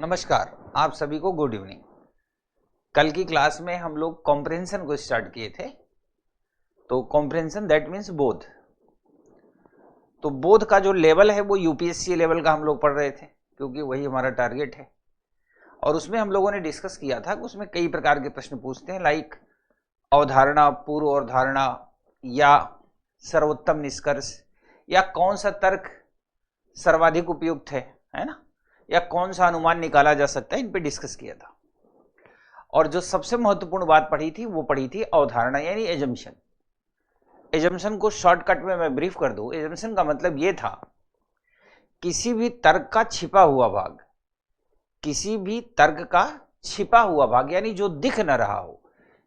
नमस्कार, आप सभी को गुड इवनिंग। कल की क्लास में हम लोग कॉम्प्रिहेंशन को स्टार्ट किए थे। तो कॉम्प्रिहेंशन दैट मीन्स बोध। तो बोध का जो लेवल है वो यूपीएससी लेवल का हम लोग पढ़ रहे थे, क्योंकि वही हमारा टारगेट है। और उसमें हम लोगों ने डिस्कस किया था कि उसमें कई प्रकार के प्रश्न पूछते हैं, लाइक अवधारणा, पूर्व अवधारणा, या सर्वोत्तम निष्कर्ष, या कौन सा तर्क सर्वाधिक उपयुक्त है ना, या कौन सा अनुमान निकाला जा सकता है। इन पे डिस्कस किया था। और जो सबसे महत्वपूर्ण बात पढ़ी थी वो पढ़ी थी अवधारणा यानी एजम्पशन। एजम्पशन को शॉर्टकट में मैं ब्रीफ कर दूं। एजम्पशन का मतलब ये था किसी भी तर्क का छिपा हुआ भाग, किसी भी तर्क का छिपा हुआ भाग यानी जो दिख न रहा हो,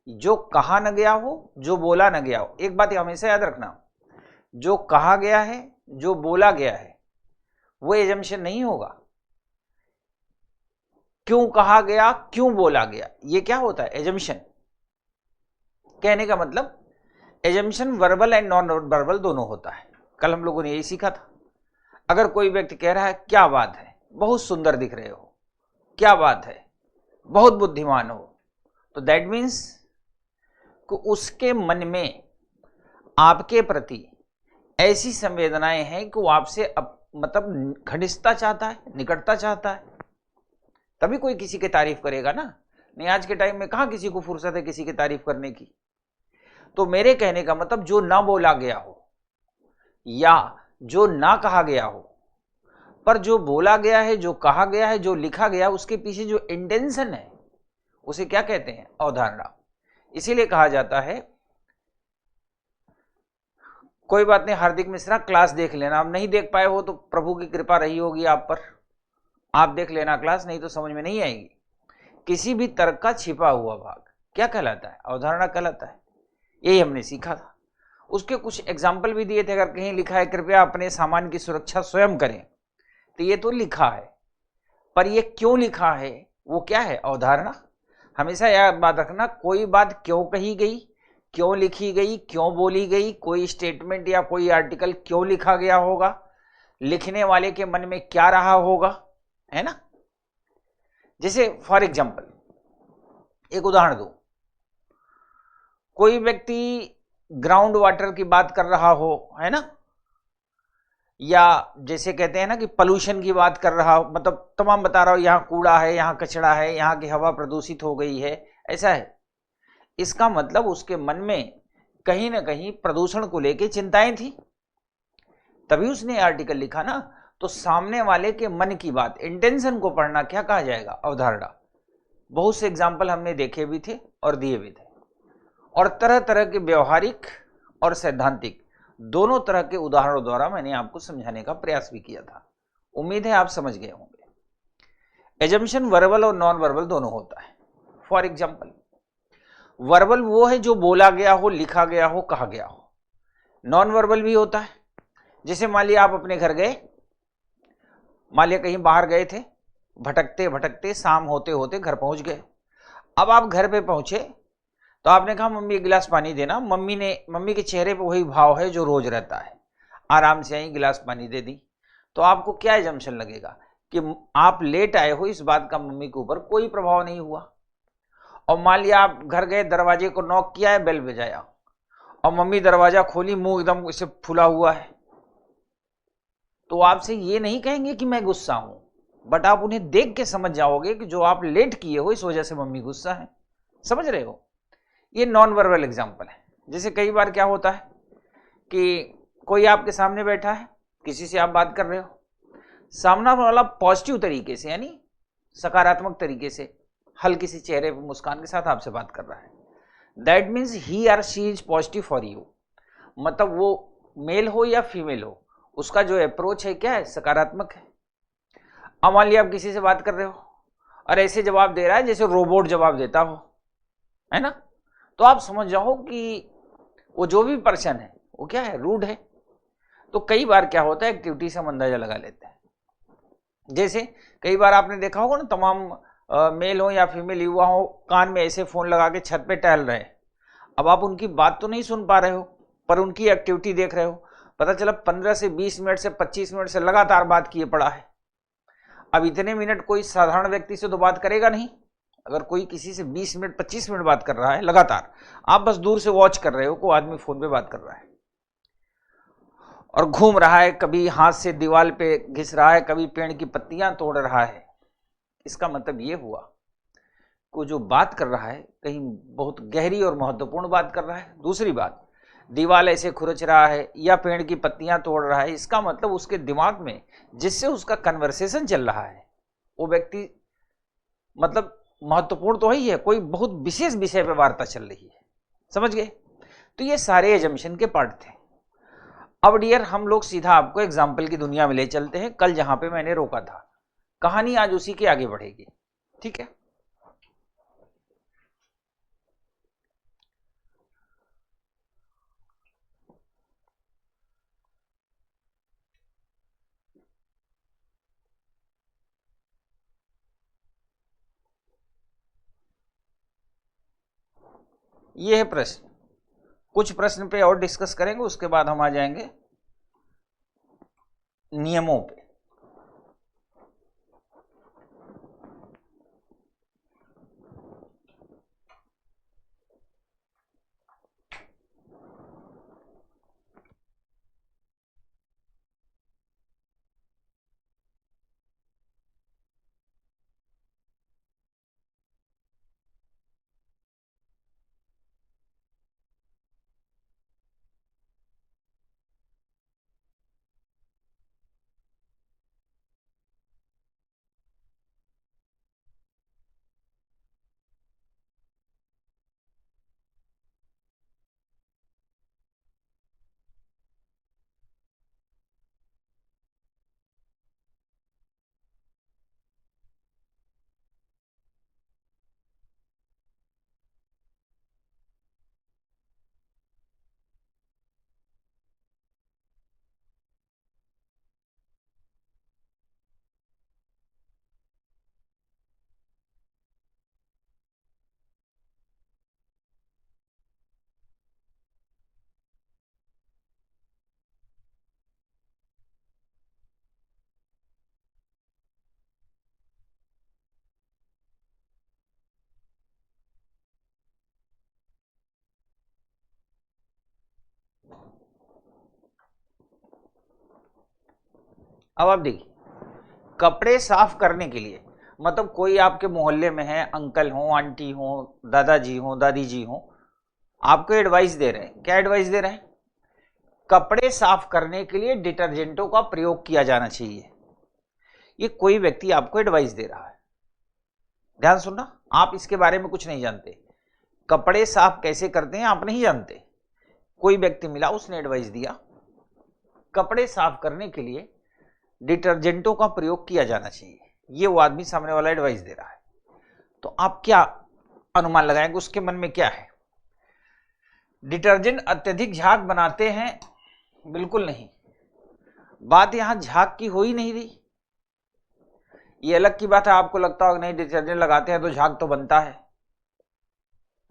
जो कहा न गया हो, जो बोला न गया हो। एक बात हमेशा याद रखना, जो कहा गया है, जो बोला गया है, वो एजम्पशन नहीं होगा। क्यों कहा गया, क्यों बोला गया, ये क्या होता है? एजम्पशन। कहने का मतलब assumption verbal and non verbal दोनों होता है। कल हम लोगों ने यही सीखा था। अगर कोई व्यक्ति कह रहा है क्या बात है, बहुत सुंदर दिख रहे हो, क्या बात है, बहुत बुद्धिमान हो, तो दैट मीन्स कि उसके मन में आपके प्रति ऐसी संवेदनाएं हैं कि वो आपसे मतलब घनिष्ठता चाहता है, निकटता चाहता है, तभी कोई किसी की तारीफ करेगा ना। नहीं, आज के टाइम में कहां किसी को फुर्सत है किसी की तारीफ करने की। तो मेरे कहने का मतलब जो ना बोला गया हो या जो ना कहा गया हो, पर जो बोला गया है, जो कहा गया है, जो लिखा गया, उसके पीछे जो इंटेंशन है उसे क्या कहते हैं? अवधारणा। इसीलिए कहा जाता है, कोई बात नहीं हार्दिक मिश्रा, क्लास देख लेना। आप नहीं देख पाए हो तो प्रभु की कृपा रही होगी आप पर, आप देख लेना क्लास, नहीं तो समझ में नहीं आएगी। किसी भी तर्क का छिपा हुआ भाग क्या कहलाता है? अवधारणा कहलाता है। यही हमने सीखा था। उसके कुछ एग्जाम्पल भी दिए थे। अगर कहीं लिखा है कृपया अपने सामान की सुरक्षा स्वयं करें, तो ये तो लिखा है, पर ये क्यों लिखा है वो क्या है? अवधारणा। हमेशा यह बात रखना, कोई बात क्यों कही गई, क्यों लिखी गई, क्यों बोली गई, कोई स्टेटमेंट या कोई आर्टिकल क्यों लिखा गया होगा, लिखने वाले के मन में क्या रहा होगा, है ना। जैसे फॉर एग्जाम्पल एक उदाहरण दो, कोई व्यक्ति ग्राउंड वाटर की बात कर रहा हो, है ना, या जैसे कहते हैं ना कि पॉल्यूशन की बात कर रहा हो, मतलब तमाम बता रहा हो, यहां कूड़ा है, यहां कचरा है, यहां की हवा प्रदूषित हो गई है, ऐसा है। इसका मतलब उसके मन में कहीं ना कहीं प्रदूषण को लेकर चिंताएं थी, तभी उसने आर्टिकल लिखा ना। तो सामने वाले के मन की बात, इंटेंशन को पढ़ना क्या कहा जाएगा? अवधारणा। बहुत से एग्जाम्पल हमने देखे भी थे और दिए भी थे, और तरह तरह के व्यवहारिक और सैद्धांतिक दोनों तरह के उदाहरणों द्वारा मैंने आपको समझाने का प्रयास भी किया था। उम्मीद है आप समझ गए होंगे। एजम्पशन वर्बल और नॉन वर्बल दोनों होता है। फॉर एग्जाम्पल, वर्बल वो है जो बोला गया हो, लिखा गया हो, कहा गया हो। नॉन वर्बल भी होता है। जैसे मान लिया आप अपने घर गए, मान लिया कहीं बाहर गए थे, भटकते भटकते शाम होते होते घर पहुंच गए। अब आप घर पे पहुंचे तो आपने कहा मम्मी एक गिलास पानी देना। मम्मी के चेहरे पे वही भाव है जो रोज रहता है, आराम से आई, गिलास पानी दे दी। तो आपको क्या एजम्पशन लगेगा कि आप लेट आए हो, इस बात का मम्मी के ऊपर कोई प्रभाव नहीं हुआ। और मान लिया आप घर गए, दरवाजे को नॉक किया है, बेल बजाया, और मम्मी दरवाजा खोली, मुंह एकदम इसे फूला हुआ है, तो आपसे ये नहीं कहेंगे कि मैं गुस्सा हूं, बट आप उन्हें देख के समझ जाओगे कि जो आप लेट किए हो इस वजह से मम्मी गुस्सा है। समझ रहे हो? ये नॉन वर्बल एग्जाम्पल है। जैसे कई बार क्या होता है कि कोई आपके सामने बैठा है, किसी से आप बात कर रहे हो, सामना वाला पॉजिटिव तरीके से यानी सकारात्मक तरीके से हल्की सी चेहरे पर मुस्कान के साथ आपसे बात कर रहा है, that means he or she is positive for you. मतलब वो मेल हो या फीमेल हो, उसका जो अप्रोच है क्या है? सकारात्मक है। अब मान लिया आप किसी से बात कर रहे हो और ऐसे जवाब दे रहा है जैसे रोबोट जवाब देता हो, है ना, तो आप समझ जाओ कि वो जो भी पर्सन है वो क्या है? रूड है। तो कई बार क्या होता है, एक्टिविटी से हम अंदाजा लगा लेते हैं। जैसे कई बार आपने देखा होगा ना, तमाम मेल हो या फीमेल युवा हो, कान में ऐसे फोन लगा के छत पे टहल रहे हैं। अब आप उनकी बात तो नहीं सुन पा रहे हो, पर उनकी एक्टिविटी देख रहे हो। पता चला 15 से 20 मिनट से 25 मिनट से लगातार बात किए पड़ा है। अब इतने मिनट कोई साधारण व्यक्ति से तो बात करेगा नहीं। अगर कोई किसी से 20 मिनट 25 मिनट बात कर रहा है लगातार, आप बस दूर से वॉच कर रहे हो, कोई आदमी फोन पे बात कर रहा है और घूम रहा है, कभी हाथ से दीवार पे घिस रहा है, कभी पेड़ की पत्तियां तोड़ रहा है, इसका मतलब ये हुआ को जो बात कर रहा है कहीं बहुत गहरी और महत्वपूर्ण बात कर रहा है। दूसरी बात, दीवार ऐसे खुरच रहा है या पेड़ की पत्तियां तोड़ रहा है, इसका मतलब उसके दिमाग में जिससे उसका कन्वर्सेशन चल रहा है वो व्यक्ति मतलब महत्वपूर्ण तो ही है, कोई बहुत विशेष विषय पे वार्ता चल रही है। समझ गए? तो ये सारे एजम्पशन के पार्ट थे। अब डियर हम लोग सीधा आपको एग्जाम्पल की दुनिया में ले चलते हैं। कल जहां पे मैंने रोका था, कहानी आज उसी के आगे बढ़ेगी। ठीक है? ये है प्रश्न। कुछ प्रश्न पे और डिस्कस करेंगे, उसके बाद हम आ जाएंगे नियमों पे। अब आप देखिए, कपड़े साफ करने के लिए मतलब कोई आपके मोहल्ले में है, अंकल हो, आंटी हो, दादाजी हो, दादी जी हो, आपको एडवाइस दे रहे हैं। क्या एडवाइस दे रहे हैं? कपड़े साफ करने के लिए डिटर्जेंटों का प्रयोग किया जाना चाहिए। ये कोई व्यक्ति आपको एडवाइस दे रहा है। ध्यान सुनना, आप इसके बारे में कुछ नहीं जानते। कपड़े साफ कैसे करते हैं आप नहीं जानते। कोई व्यक्ति मिला, उसने एडवाइस दिया कपड़े साफ करने के लिए डिटर्जेंटों का प्रयोग किया जाना चाहिए। ये वो आदमी सामने वाला एडवाइस दे रहा है। तो आप क्या अनुमान लगाएंगे उसके मन में क्या है? डिटर्जेंट अत्यधिक झाग बनाते हैं? बिल्कुल नहीं। बात यहां झाग की हो ही नहीं रही। ये अलग की बात है, आपको लगता होगा नहीं डिटर्जेंट लगाते हैं तो झाग तो बनता है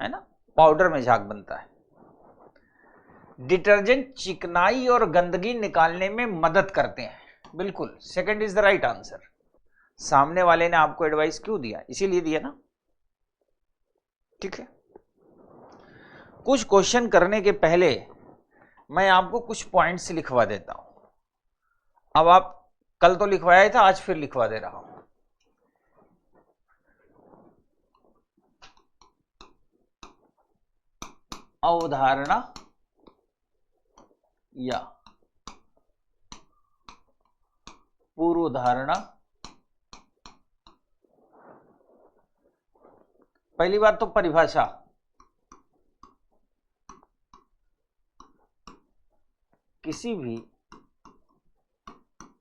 ना? पाउडर में झाग बनता है। डिटर्जेंट चिकनाई और गंदगी निकालने में मदद करते हैं। बिल्कुल, second is the right answer. सामने वाले ने आपको एडवाइस क्यों दिया? इसीलिए दिया ना। ठीक है, कुछ क्वेश्चन करने के पहले मैं आपको कुछ पॉइंट्स लिखवा देता हूं। अब आप कल तो लिखवाया था, आज फिर लिखवा दे रहा हूं। अवधारणा या पूर्व धारणा। पहली बात तो परिभाषा। किसी भी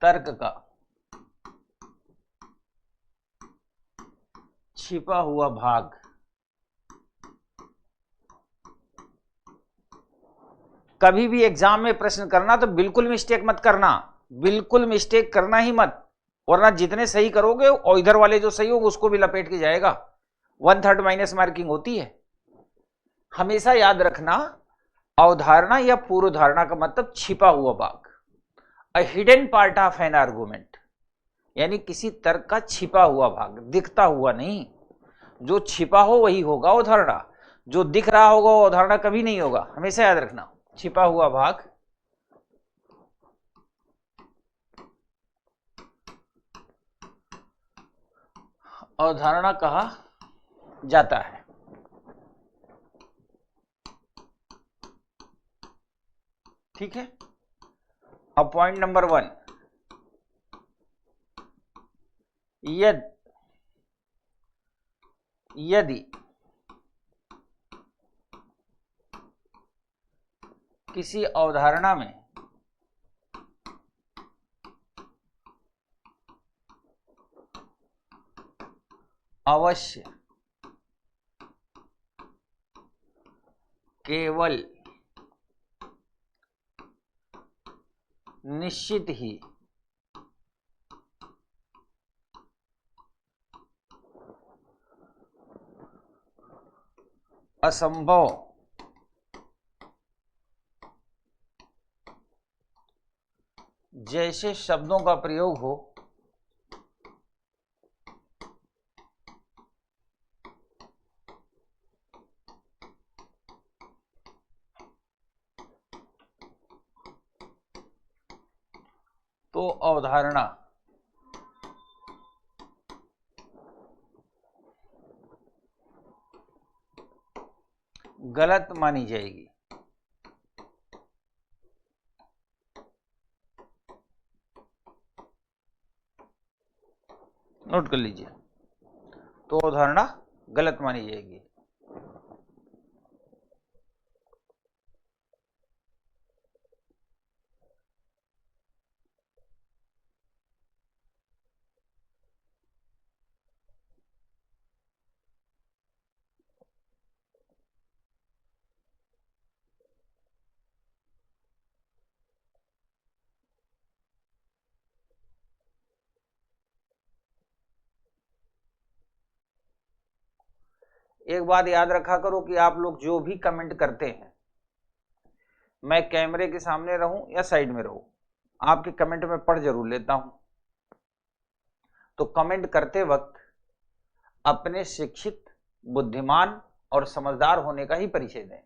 तर्क का छिपा हुआ भाग कभी भी एग्जाम में प्रश्न करना तो बिल्कुल मिस्टेक मत करना, बिल्कुल मिस्टेक करना ही मत, वरना जितने सही करोगे और इधर वाले जो सही होंगे उसको भी लपेट के जाएगा। 1/3 माइनस मार्किंग होती है। हमेशा याद रखना, अवधारणा या पूर्व धारणा का मतलब छिपा हुआ भाग, a hidden part of an argument. यानी किसी तर्क का छिपा हुआ भाग, दिखता हुआ नहीं। जो छिपा हो वही होगा अवधारणा, जो दिख रहा होगा वो अवधारणा कभी नहीं होगा, हमेशा याद रखना। छिपा हुआ भाग अवधारणा कहा जाता है। ठीक है। अब पॉइंट नंबर 1, यदि किसी अवधारणा में अवश्य केवल निश्चित ही असंभव जैसे शब्दों का प्रयोग हो तो अवधारणा गलत मानी जाएगी। नोट कर लीजिए, तो अवधारणा गलत मानी जाएगी। एक बात याद रखा करो कि आप लोग जो भी कमेंट करते हैं, मैं कैमरे के सामने रहूं या साइड में रहूं, आपके कमेंट में पढ़ जरूर लेता हूं। तो कमेंट करते वक्त अपने शिक्षित, बुद्धिमान और समझदार होने का ही परिचय दें।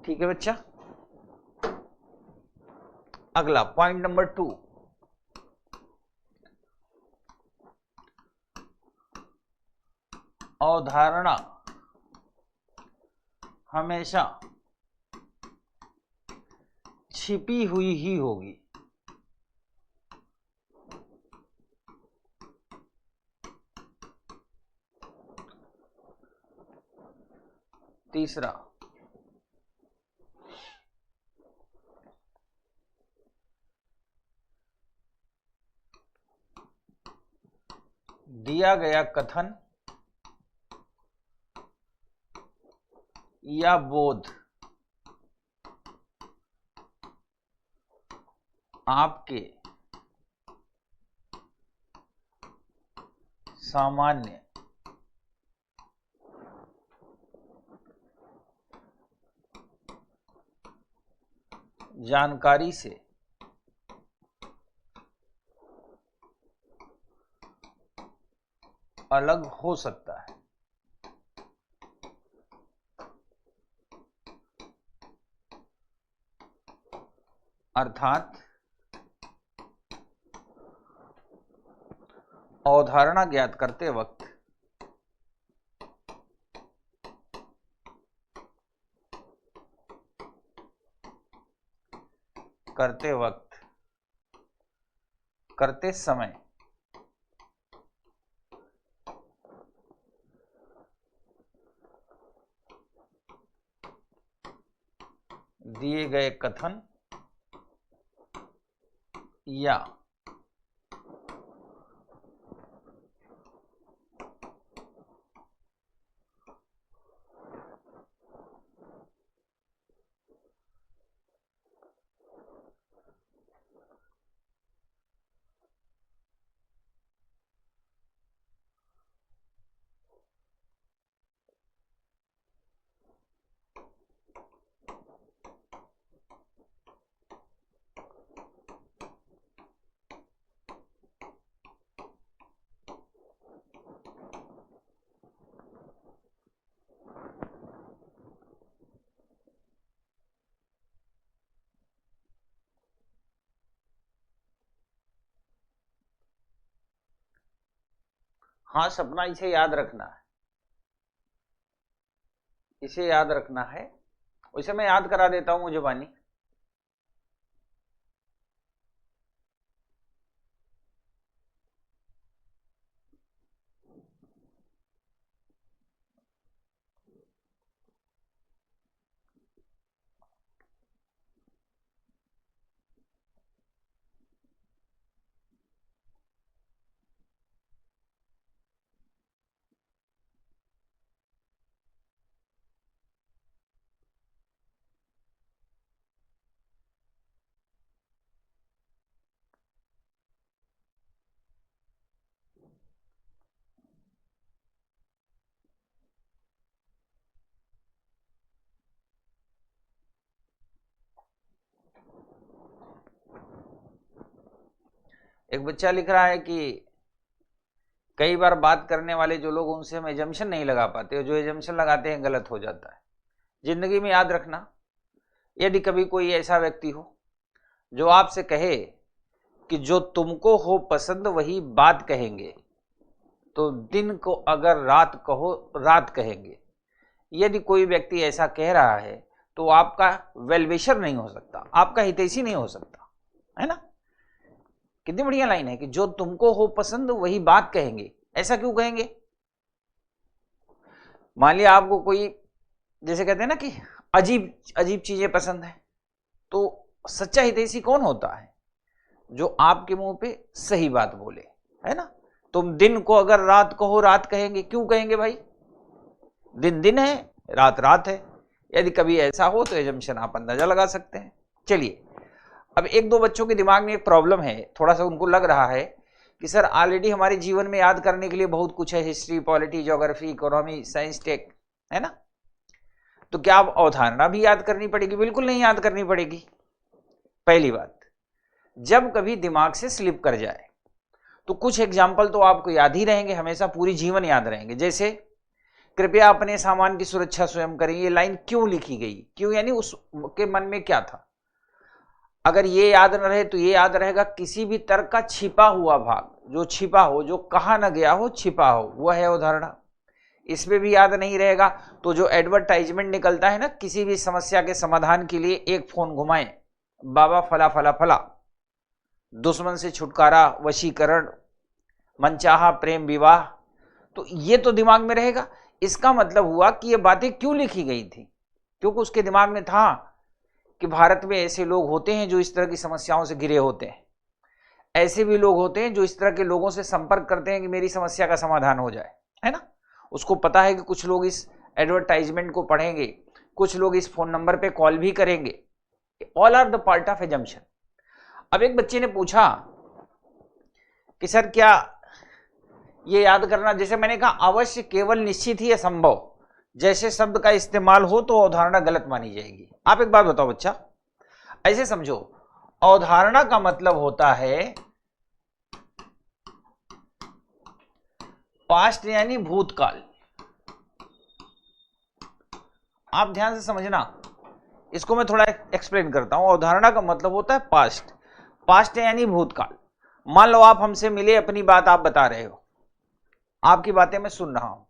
ठीक है बच्चा। अगला पॉइंट नंबर 2, अवधारणा हमेशा छिपी हुई ही होगी। तीसरा, दिया गया कथन या बोध आपके सामान्य जानकारी से अलग हो सकता है। अर्थात अवधारणा ज्ञात करते वक्त करते समय दिए गए कथन या हाँ सपना, इसे याद रखना है, इसे याद रखना है। उसे मैं याद करा देता हूं जुबानी। एक बच्चा लिख रहा है कि कई बार बात करने वाले जो लोग, उनसे हम एजम्पशन नहीं लगा पाते, और जो एजम्पशन लगाते हैं गलत हो जाता है। जिंदगी में याद रखना, यदि कभी कोई ऐसा व्यक्ति हो जो आपसे कहे कि जो तुमको हो पसंद वही बात कहेंगे, तो दिन को अगर रात कहो रात कहेंगे। यदि कोई व्यक्ति ऐसा कह रहा है तो आपका वेलविशर नहीं हो सकता, आपका हितैषी नहीं हो सकता, है ना। कितनी बढ़िया लाइन है कि जो तुमको हो पसंद वही बात कहेंगे। ऐसा क्यों कहेंगे? मान लिया आपको कोई, जैसे कहते हैं ना कि अजीब अजीब चीजें पसंद है, तो सच्चा हितैषी कौन होता है? जो आपके मुंह पे सही बात बोले, है ना। तुम दिन को अगर रात कहो रात कहेंगे, क्यों कहेंगे भाई? दिन दिन है, रात रात है। यदि कभी ऐसा हो तो एजम्पशन आप अंदाजा लगा सकते हैं। चलिए, अब एक दो बच्चों के दिमाग में एक प्रॉब्लम है, थोड़ा सा उनको लग रहा है कि सर ऑलरेडी हमारे जीवन में याद करने के लिए बहुत कुछ है, history, polity, geography, economy, science, tech, है ना। तो क्या अब अवधारणा भी याद करनी पड़ेगी? बिल्कुल नहीं याद करनी पड़ेगी। पहली बात, जब कभी दिमाग से स्लिप कर जाए तो कुछ एग्जाम्पल तो आपको याद ही रहेंगे, हमेशा पूरी जीवन याद रहेंगे। जैसे कृपया अपने सामान की सुरक्षा स्वयं करें। ये लाइन क्यों लिखी गई? क्यों यानी उसके मन में क्या था? अगर ये याद न रहे तो ये याद रहेगा, किसी भी तर्क का छिपा हुआ भाग, जो छिपा हो, जो कहा न गया हो, छिपा हो, वह है अवधारणा। इसमें भी याद नहीं रहेगा तो जो एडवर्टाइजमेंट निकलता है ना, किसी भी समस्या के समाधान के लिए एक फोन घुमाएं, बाबा फला फला फला, दुश्मन से छुटकारा, वशीकरण, मनचाहा प्रेम विवाह, तो ये तो दिमाग में रहेगा। इसका मतलब हुआ कि ये बातें क्यों लिखी गई थी? क्योंकि उसके दिमाग में था कि भारत में ऐसे लोग होते हैं जो इस तरह की समस्याओं से घिरे होते हैं, ऐसे भी लोग होते हैं जो इस तरह के लोगों से संपर्क करते हैं कि मेरी समस्या का समाधान हो जाए, है ना। उसको पता है कि कुछ लोग इस एडवर्टाइजमेंट को पढ़ेंगे, कुछ लोग इस फोन नंबर पे कॉल भी करेंगे। All are the part of assumption. अब एक बच्चे ने पूछा कि सर क्या ये याद करना, जैसे मैंने कहा अवश्य, केवल, निश्चित ही, असंभव जैसे शब्द का इस्तेमाल हो तो अवधारणा गलत मानी जाएगी। आप एक बात बताओ बच्चा, ऐसे समझो, अवधारणा का मतलब होता है पास्ट यानी भूतकाल। आप ध्यान से समझना, इसको मैं थोड़ा एक्सप्लेन करता हूं। अवधारणा का मतलब होता है पास्ट, पास्ट यानी भूतकाल। मान लो आप हमसे मिले, अपनी बात आप बता रहे हो, आपकी बातें मैं सुन रहा हूं,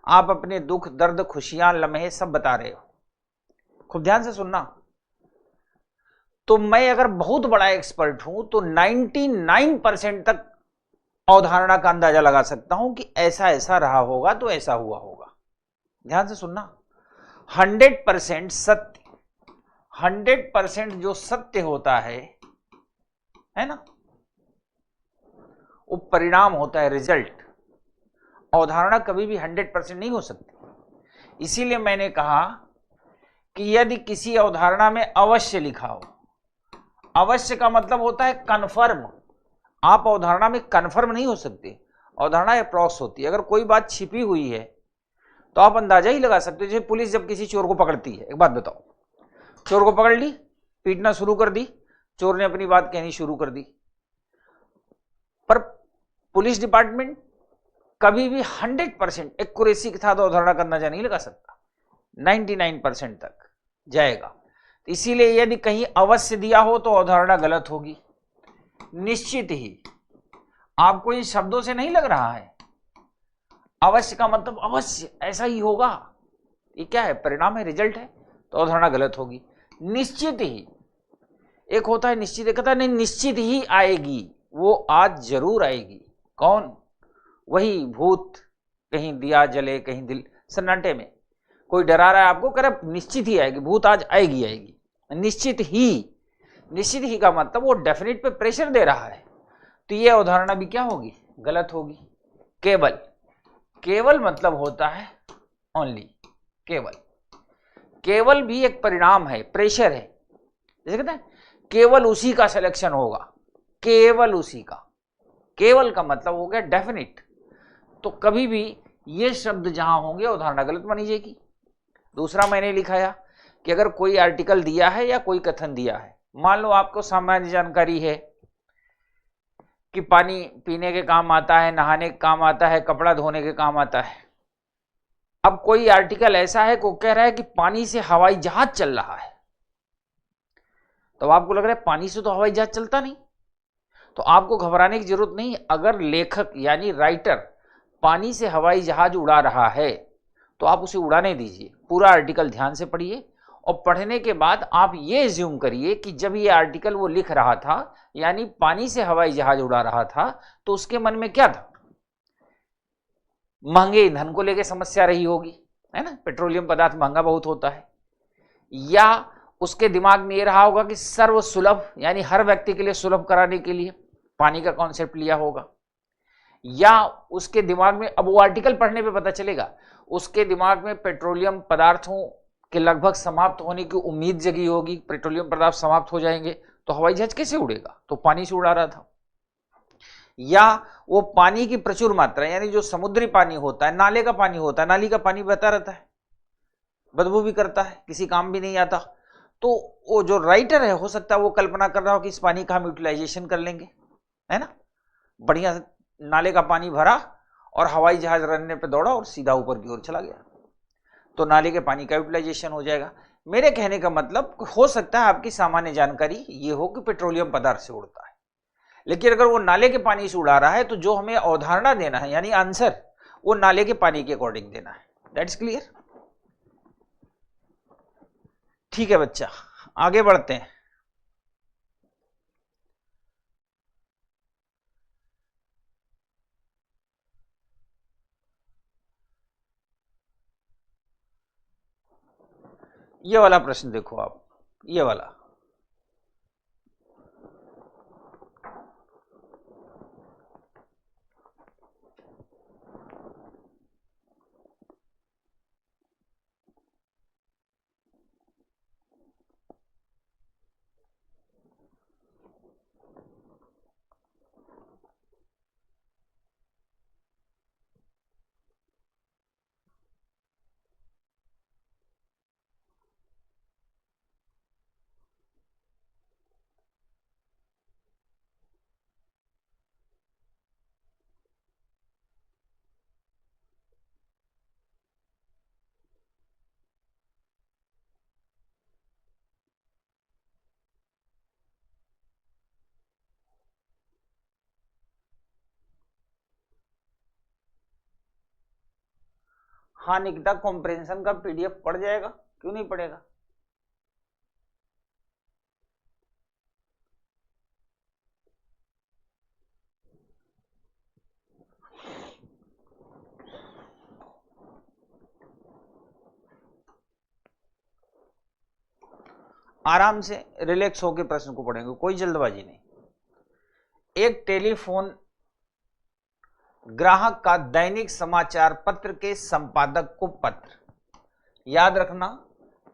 आप अपने दुख, दर्द, खुशियां, लम्हे सब बता रहे हो, खूब ध्यान से सुनना। तो मैं अगर बहुत बड़ा एक्सपर्ट हूं तो 99% तक अवधारणा का अंदाजा लगा सकता हूं कि ऐसा ऐसा रहा होगा तो ऐसा हुआ होगा। ध्यान से सुनना, 100% सत्य, 100% जो सत्य होता है ना, वो परिणाम होता है, रिजल्ट। अवधारणा कभी भी 100% नहीं हो सकती। इसीलिए मैंने कहा कि यदि किसी अवधारणा में अवश्य लिखा हो, अवश्य का मतलब होता है कन्फर्म। आप अवधारणा में कन्फर्म नहीं हो सकते, अवधारणा अप्रॉक्स होती है। अगर कोई बात छिपी हुई है तो आप अंदाजा ही लगा सकते हो। जैसे पुलिस जब किसी चोर को पकड़ती है, एक बात बताओ, चोर को पकड़ ली, पीटना शुरू कर दी, चोर ने अपनी बात कहनी शुरू कर दी, पर पुलिस डिपार्टमेंट कभी भी 100% एक्यूरेसी के साथ अवधारणा का अंदाजा नहीं लगा सकता, 99% तक जाएगा। इसीलिए यदि कहीं अवश्य दिया हो तो अवधारणा गलत होगी। निश्चित ही, आपको इन शब्दों से नहीं लग रहा है अवश्य का मतलब अवश्य ऐसा ही होगा, ये क्या है, परिणाम है, रिजल्ट है, तो अवधारणा गलत होगी। निश्चित ही, एक होता है निश्चित, एक कहता है नहीं निश्चित ही आएगी, वो आज जरूर आएगी। कौन? वही भूत, कहीं दिया जले कहीं दिल सन्नाटे में, कोई डरा रहा है आपको, कह रहा निश्चित ही आएगी, भूत आज आएगी आएगी। निश्चित ही, निश्चित ही का मतलब वो डेफिनेट पे प्रेशर दे रहा है, तो ये अवधारणा भी क्या होगी, गलत होगी। केवल, केवल मतलब होता है ओनली, केवल, केवल भी एक परिणाम है, प्रेशर है। जैसे कहते हैं केवल उसी का सिलेक्शन होगा, केवल उसी का, केवल का मतलब हो गया डेफिनिट। तो कभी भी ये शब्द जहां होंगे अवधारणा गलत मानी जाएगी। दूसरा मैंने लिखाया कि अगर कोई आर्टिकल दिया है या कोई कथन दिया है, मान लो आपको सामान्य जानकारी है कि पानी पीने के काम आता है, नहाने के काम आता है, कपड़ा धोने के काम आता है। अब कोई आर्टिकल ऐसा है को कह रहा है कि पानी से हवाई जहाज चल रहा है, तो आपको लग रहा है पानी से तो हवाई जहाज चलता नहीं, तो आपको घबराने की जरूरत नहीं। अगर लेखक यानी राइटर पानी से हवाई जहाज उड़ा रहा है तो आप उसे उड़ाने दीजिए, पूरा आर्टिकल ध्यान से पढ़िए, और पढ़ने के बाद आप ये एज्यूम करिए कि जब ये आर्टिकल वो लिख रहा था यानी पानी से हवाई जहाज उड़ा रहा था, तो उसके मन में क्या था, महंगे ईंधन को लेकर समस्या रही होगी, है ना, पेट्रोलियम पदार्थ महंगा बहुत होता है, या उसके दिमाग में ये रहा होगा कि सर्व सुलभ यानी हर व्यक्ति के लिए सुलभ कराने के लिए पानी का कॉन्सेप्ट लिया होगा, या उसके दिमाग में, अब वो आर्टिकल पढ़ने पे पता चलेगा, उसके दिमाग में पेट्रोलियम पदार्थों के लगभग समाप्त होने की उम्मीद जगी होगी, पेट्रोलियम पदार्थ समाप्त हो जाएंगे तो हवाई जहाज कैसे उड़ेगा, तो पानी से उड़ा रहा था। या वो पानी की प्रचुर मात्रा यानी जो समुद्री पानी होता है, नाले का पानी होता है, नाली का पानी बहता रहता है, बदबू भी करता है, किसी काम भी नहीं आता, तो वो जो राइटर है हो सकता है वो कल्पना कर रहा हो कि इस पानी का हम यूटिलाइजेशन कर लेंगे, है ना, बढ़िया नाले का पानी भरा और हवाई जहाज रनने पे दौड़ा और सीधा ऊपर की ओर चला गया, तो नाले के पानी का यूटिलाइजेशन हो जाएगा। मेरे कहने का मतलब हो सकता है आपकी सामान्य जानकारी ये हो कि पेट्रोलियम पदार्थ से उड़ता है, लेकिन अगर वो नाले के पानी से उड़ा रहा है तो जो हमें अवधारणा देना है यानी आंसर वो नाले के पानी के अकॉर्डिंग देना है। That's clear? ठीक है बच्चा, आगे बढ़ते हैं। ये वाला प्रश्न देखो आप, ये वाला, हाँ निकिता, कॉम्प्रेंशन का पीडीएफ पढ़ जाएगा, क्यों नहीं पढ़ेगा? आराम से रिलैक्स होकर प्रश्न को पढ़ेंगे, कोई जल्दबाजी नहीं। एक टेलीफोन ग्राहक का दैनिक समाचार पत्र के संपादक को पत्र, याद रखना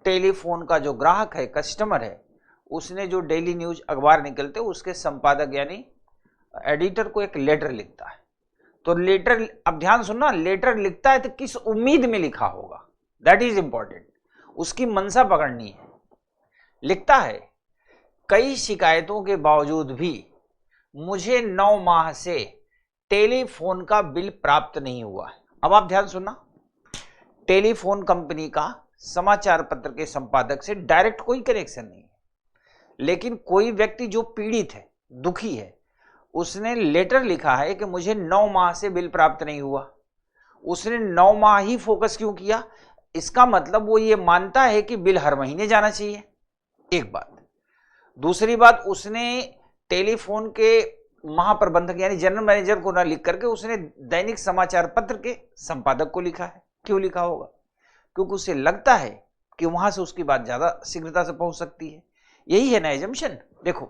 टेलीफोन का जो ग्राहक है, कस्टमर है, उसने जो डेली न्यूज अखबार निकलते उसके संपादक यानी एडिटर को एक लेटर लिखता है। तो लेटर, अब ध्यान सुनना, लेटर लिखता है तो किस उम्मीद में लिखा होगा, दैट इज इंपॉर्टेंट, उसकी मंशा पकड़नी है। लिखता है कई शिकायतों के बावजूद भी मुझे 9 माह से टेलीफोन का बिल प्राप्त नहीं हुआ है। अब आप ध्यान सुनना, टेलीफोन कंपनी का समाचार पत्र के संपादक से डायरेक्ट कोई कनेक्शन नहीं है, लेकिन कोई व्यक्ति जो पीड़ित है, दुखी है, उसने लेटर लिखा है कि मुझे 9 माह से बिल प्राप्त नहीं हुआ। उसने 9 माह ही फोकस क्यों किया? इसका मतलब वो ये मानता है कि बिल हर महीने जाना चाहिए, एक बात। दूसरी बात, उसने टेलीफोन के महाप्रबंधक यानी जनरल मैनेजर को ना लिख करके उसने दैनिक समाचार पत्र के संपादक को लिखा है। क्यों लिखा होगा? क्योंकि उसे लगता है कि वहां से उसकी बात ज्यादा शीघ्रता से पहुंच सकती है। यही है ना एजम्पशन। देखो,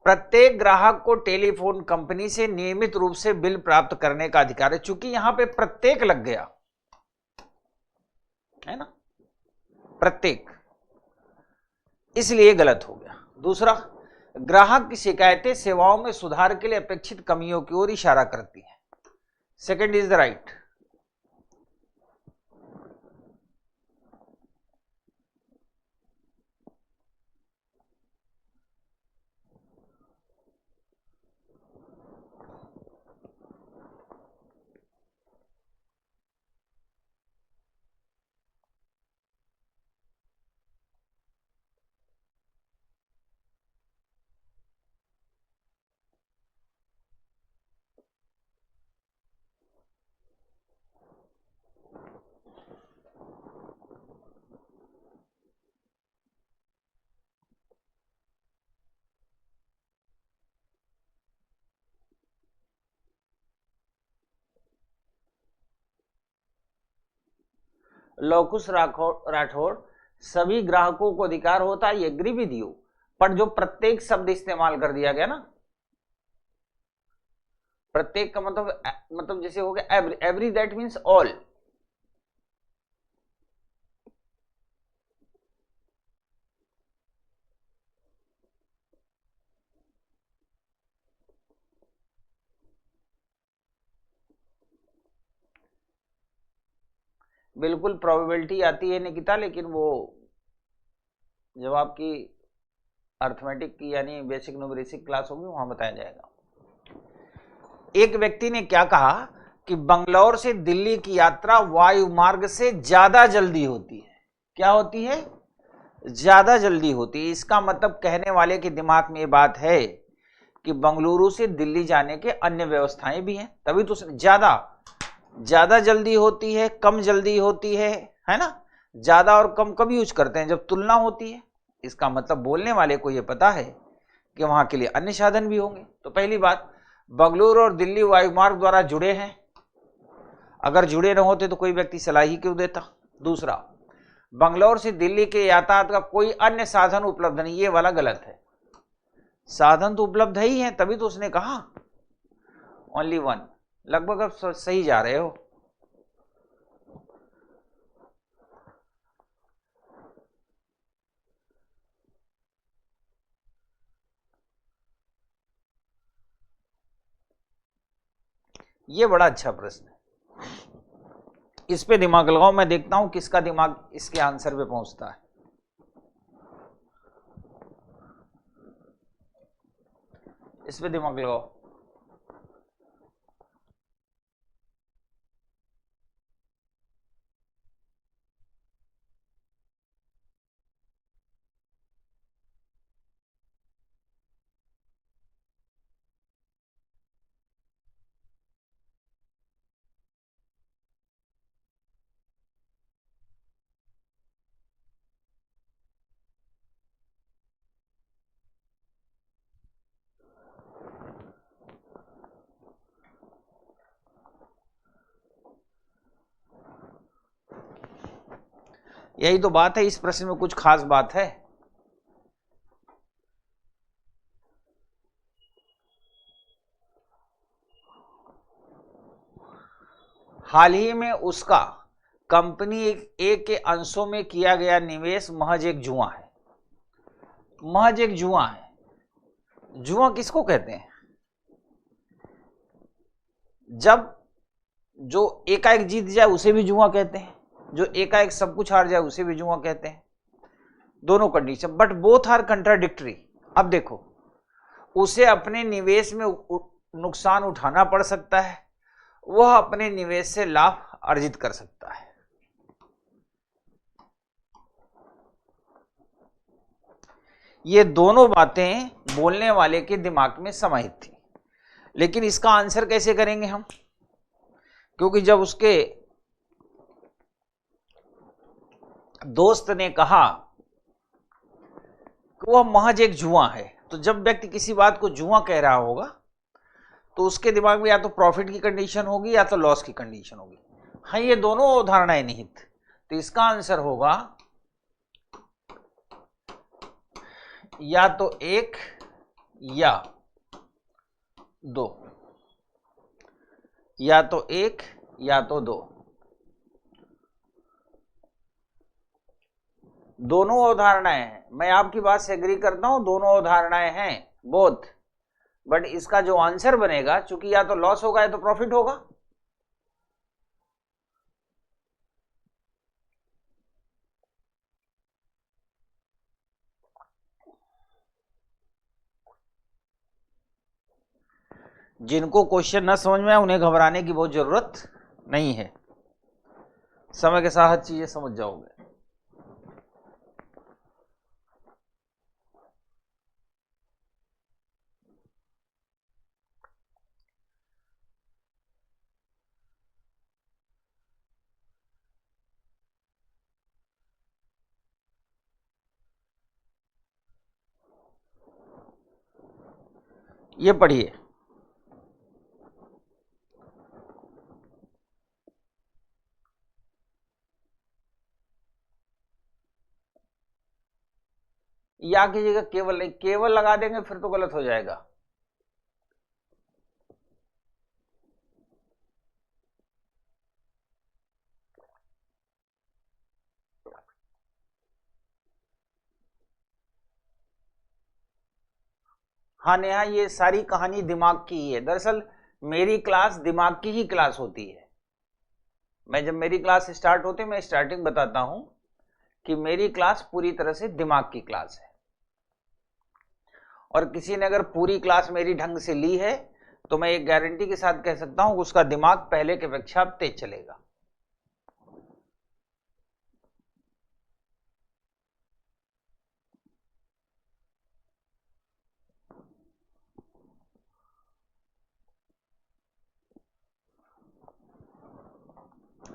प्रत्येक ग्राहक को टेलीफोन कंपनी से नियमित रूप से बिल प्राप्त करने का अधिकार है। चूंकि यहां पे प्रत्येक लग गया है ना, प्रत्येक, इसलिए गलत हो गया। दूसरा, ग्राहक की शिकायतें सेवाओं में सुधार के लिए अपेक्षित कमियों की ओर इशारा करती हैं। Second is the right. Lavkush Rathore, सभी ग्राहकों को अधिकार होता है, एग्री विद यू, पर जो प्रत्येक शब्द इस्तेमाल कर दिया गया ना, प्रत्येक का मतलब जैसे हो गया एवरी दैट मीन्स ऑल। बिल्कुल प्रोबेबिलिटी आती है निकिता, लेकिन वो जब आपकी अर्थमेटिक की यानी बेसिक न्यूमेरिक क्लास होगी वहां बताया जाएगा। एक व्यक्ति ने क्या कहा कि बंगलौर से दिल्ली की यात्रा वायु मार्ग से ज्यादा जल्दी होती है। क्या होती है? ज्यादा जल्दी होती है। इसका मतलब कहने वाले के दिमाग में ये बात है कि बंगलुरु से दिल्ली जाने के अन्य व्यवस्थाएं भी हैं, तभी तो ज्यादा जल्दी होती है, कम जल्दी होती है ना। ज्यादा और कम कब यूज करते हैं? जब तुलना होती है। इसका मतलब बोलने वाले को यह पता है कि वहां के लिए अन्य साधन भी होंगे। तो पहली बात, बंगलुरु और दिल्ली वायुमार्ग द्वारा जुड़े हैं। अगर जुड़े न होते तो कोई व्यक्ति सलाह ही क्यों देता? दूसरा, बंगलौर से दिल्ली के यातायात का कोई अन्य साधन उपलब्ध नहीं, ये वाला गलत है। साधन तो उपलब्ध ही है, तभी तो उसने कहा ओनली वन। लगभग अब सही जा रहे हो। ये बड़ा अच्छा प्रश्न है, इस पे दिमाग लगाओ। मैं देखता हूं किसका दिमाग इसके आंसर पे पहुंचता है। इस पे दिमाग लगाओ। यही तो बात है, इस प्रश्न में कुछ खास बात है। हाल ही में उसका कंपनी ए के अंशों में किया गया निवेश महज एक जुआ है। महज एक जुआ है। जुआ किसको कहते हैं? जब जो एकाएक जीत जाए उसे भी जुआ कहते हैं, जो एकाएक सब कुछ हार जाए उसे भी जुआ कहते हैं। दोनों condition, but both are contradictory. अब देखो, उसे अपने निवेश में नुकसान उठाना पड़ सकता है, वह अपने निवेश से लाभ अर्जित कर सकता है। ये दोनों बातें बोलने वाले के दिमाग में समाहित थी। लेकिन इसका आंसर कैसे करेंगे हम? क्योंकि जब उसके दोस्त ने कहा कि वह महज एक जुआ है, तो जब व्यक्ति किसी बात को जुआ कह रहा होगा तो उसके दिमाग में या तो प्रॉफिट की कंडीशन होगी या तो लॉस की कंडीशन होगी। हाँ, ये दोनों अवधारणाएं निहित, तो इसका आंसर होगा या तो 1 या 2, या तो 1 या तो 2। दोनों अवधारणाएं हैं, मैं आपकी बात से एग्री करता हूं, दोनों अवधारणाएं हैं बोथ, बट इसका जो आंसर बनेगा, चूंकि या तो लॉस होगा या तो प्रॉफिट होगा। जिनको क्वेश्चन न समझ में आए उन्हें घबराने की बहुत जरूरत नहीं है, समय के साथ चीजें समझ जाओगे। ये पढ़िए, या की जगह केवल नहीं, केवल लगा देंगे फिर तो गलत हो जाएगा। हाँ नेहा, ये सारी कहानी दिमाग की ही है। दरअसल मेरी क्लास दिमाग की ही क्लास होती है। मैं जब मेरी क्लास स्टार्ट होती है, मैं स्टार्टिंग बताता हूं कि मेरी क्लास पूरी तरह से दिमाग की क्लास है, और किसी ने अगर पूरी क्लास मेरी ढंग से ली है तो मैं एक गारंटी के साथ कह सकता हूं उसका दिमाग पहले की अपेक्षा अब तेज चलेगा।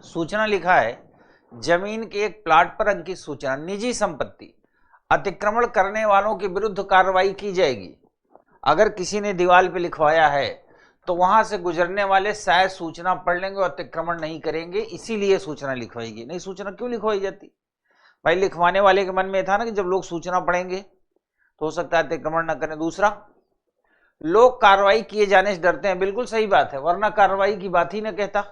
सूचना लिखा है, जमीन के एक प्लाट पर अंकित सूचना, निजी संपत्ति, अतिक्रमण करने वालों के विरुद्ध कार्रवाई की जाएगी। अगर किसी ने दीवार पे लिखवाया है तो वहां से गुजरने वाले शायद सूचना पढ़ लेंगे और अतिक्रमण नहीं करेंगे, इसीलिए सूचना लिखवाएगी। नहीं, सूचना क्यों लिखवाई जाती भाई? लिखवाने वाले के मन में था ना कि जब लोग सूचना पढ़ेंगे तो हो सकता है अतिक्रमण न करें। दूसरा, लोग कार्रवाई किए जाने से डरते हैं, बिल्कुल सही बात है, वरना कार्रवाई की बात ही न कहता।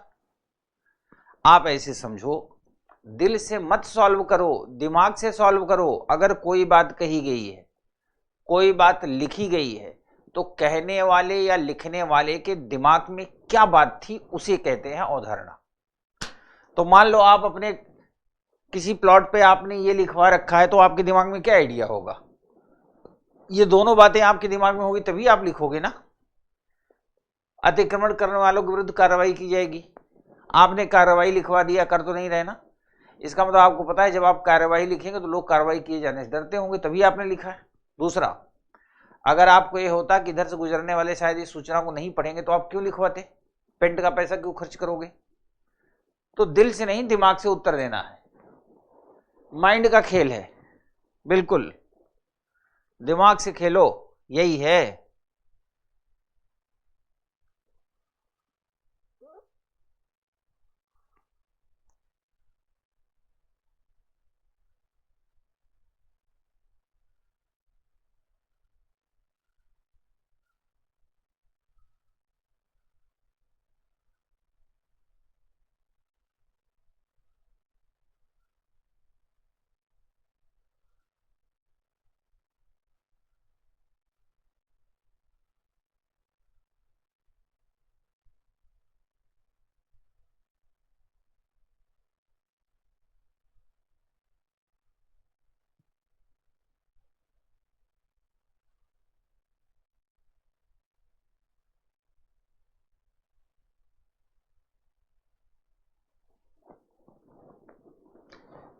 आप ऐसे समझो, दिल से मत सॉल्व करो, दिमाग से सॉल्व करो। अगर कोई बात कही गई है, कोई बात लिखी गई है, तो कहने वाले या लिखने वाले के दिमाग में क्या बात थी उसे कहते हैं अवधारणा। तो मान लो आप अपने किसी प्लॉट पे आपने ये लिखवा रखा है, तो आपके दिमाग में क्या आइडिया होगा? ये दोनों बातें आपके दिमाग में होगी तभी आप लिखोगे ना। अतिक्रमण करने वालों के विरुद्ध कार्रवाई की जाएगी, आपने कार्रवाई लिखवा दिया, कर तो नहीं रहे ना। इसका मतलब आपको पता है जब आप कार्रवाई लिखेंगे तो लोग कार्रवाई किए जाने से डरते होंगे, तभी आपने लिखा है। दूसरा, अगर आपको ये होता कि इधर से गुजरने वाले शायद इस सूचना को नहीं पढ़ेंगे तो आप क्यों लिखवाते? पेंट का पैसा क्यों खर्च करोगे? तो दिल से नहीं, दिमाग से उत्तर देना है। माइंड का खेल है, बिल्कुल दिमाग से खेलो, यही है।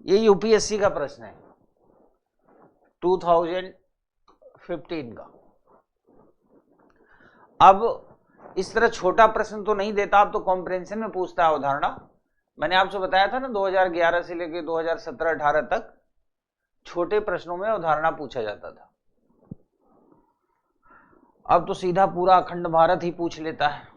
ये यूपीएससी का प्रश्न है 2015 का। अब इस तरह छोटा प्रश्न तो नहीं देता, आप तो कॉम्प्रिहेंशन में पूछता है अवधारणा। मैंने आपसे बताया था ना 2011 से लेकर 2017-18 तक छोटे प्रश्नों में अवधारणा पूछा जाता था। अब तो सीधा पूरा अखंड भारत ही पूछ लेता है।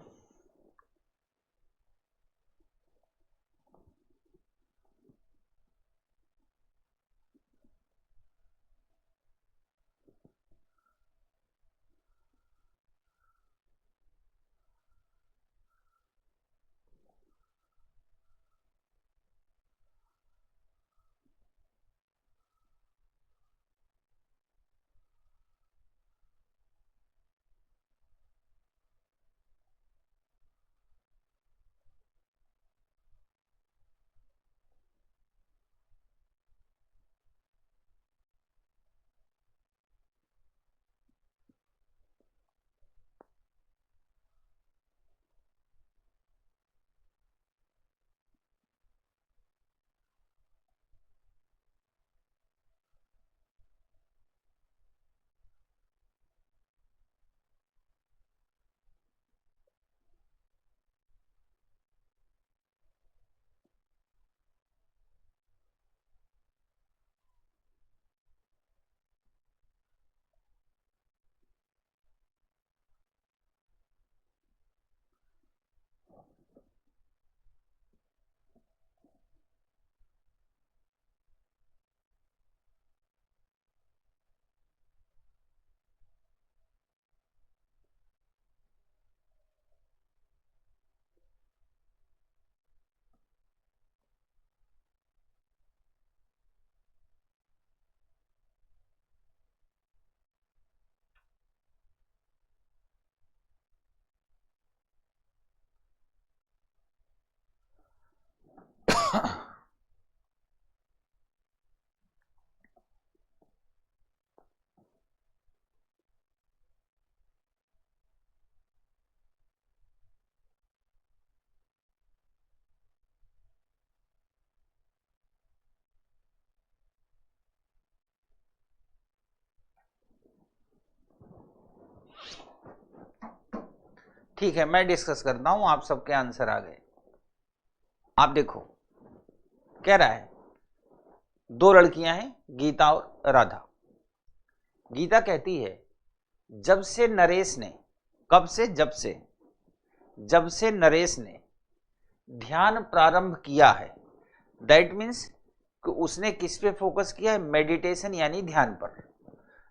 ठीक है, मैं डिस्कस करता हूं, आप सबके आंसर आ गए। आप देखो, कह रहा है दो लड़कियां हैं, गीता और राधा। गीता कहती है जब से नरेश ने, कब से, जब से नरेश ने ध्यान प्रारंभ किया है, दैट मीन्स कि उसने किस पे फोकस किया है, मेडिटेशन यानी ध्यान पर।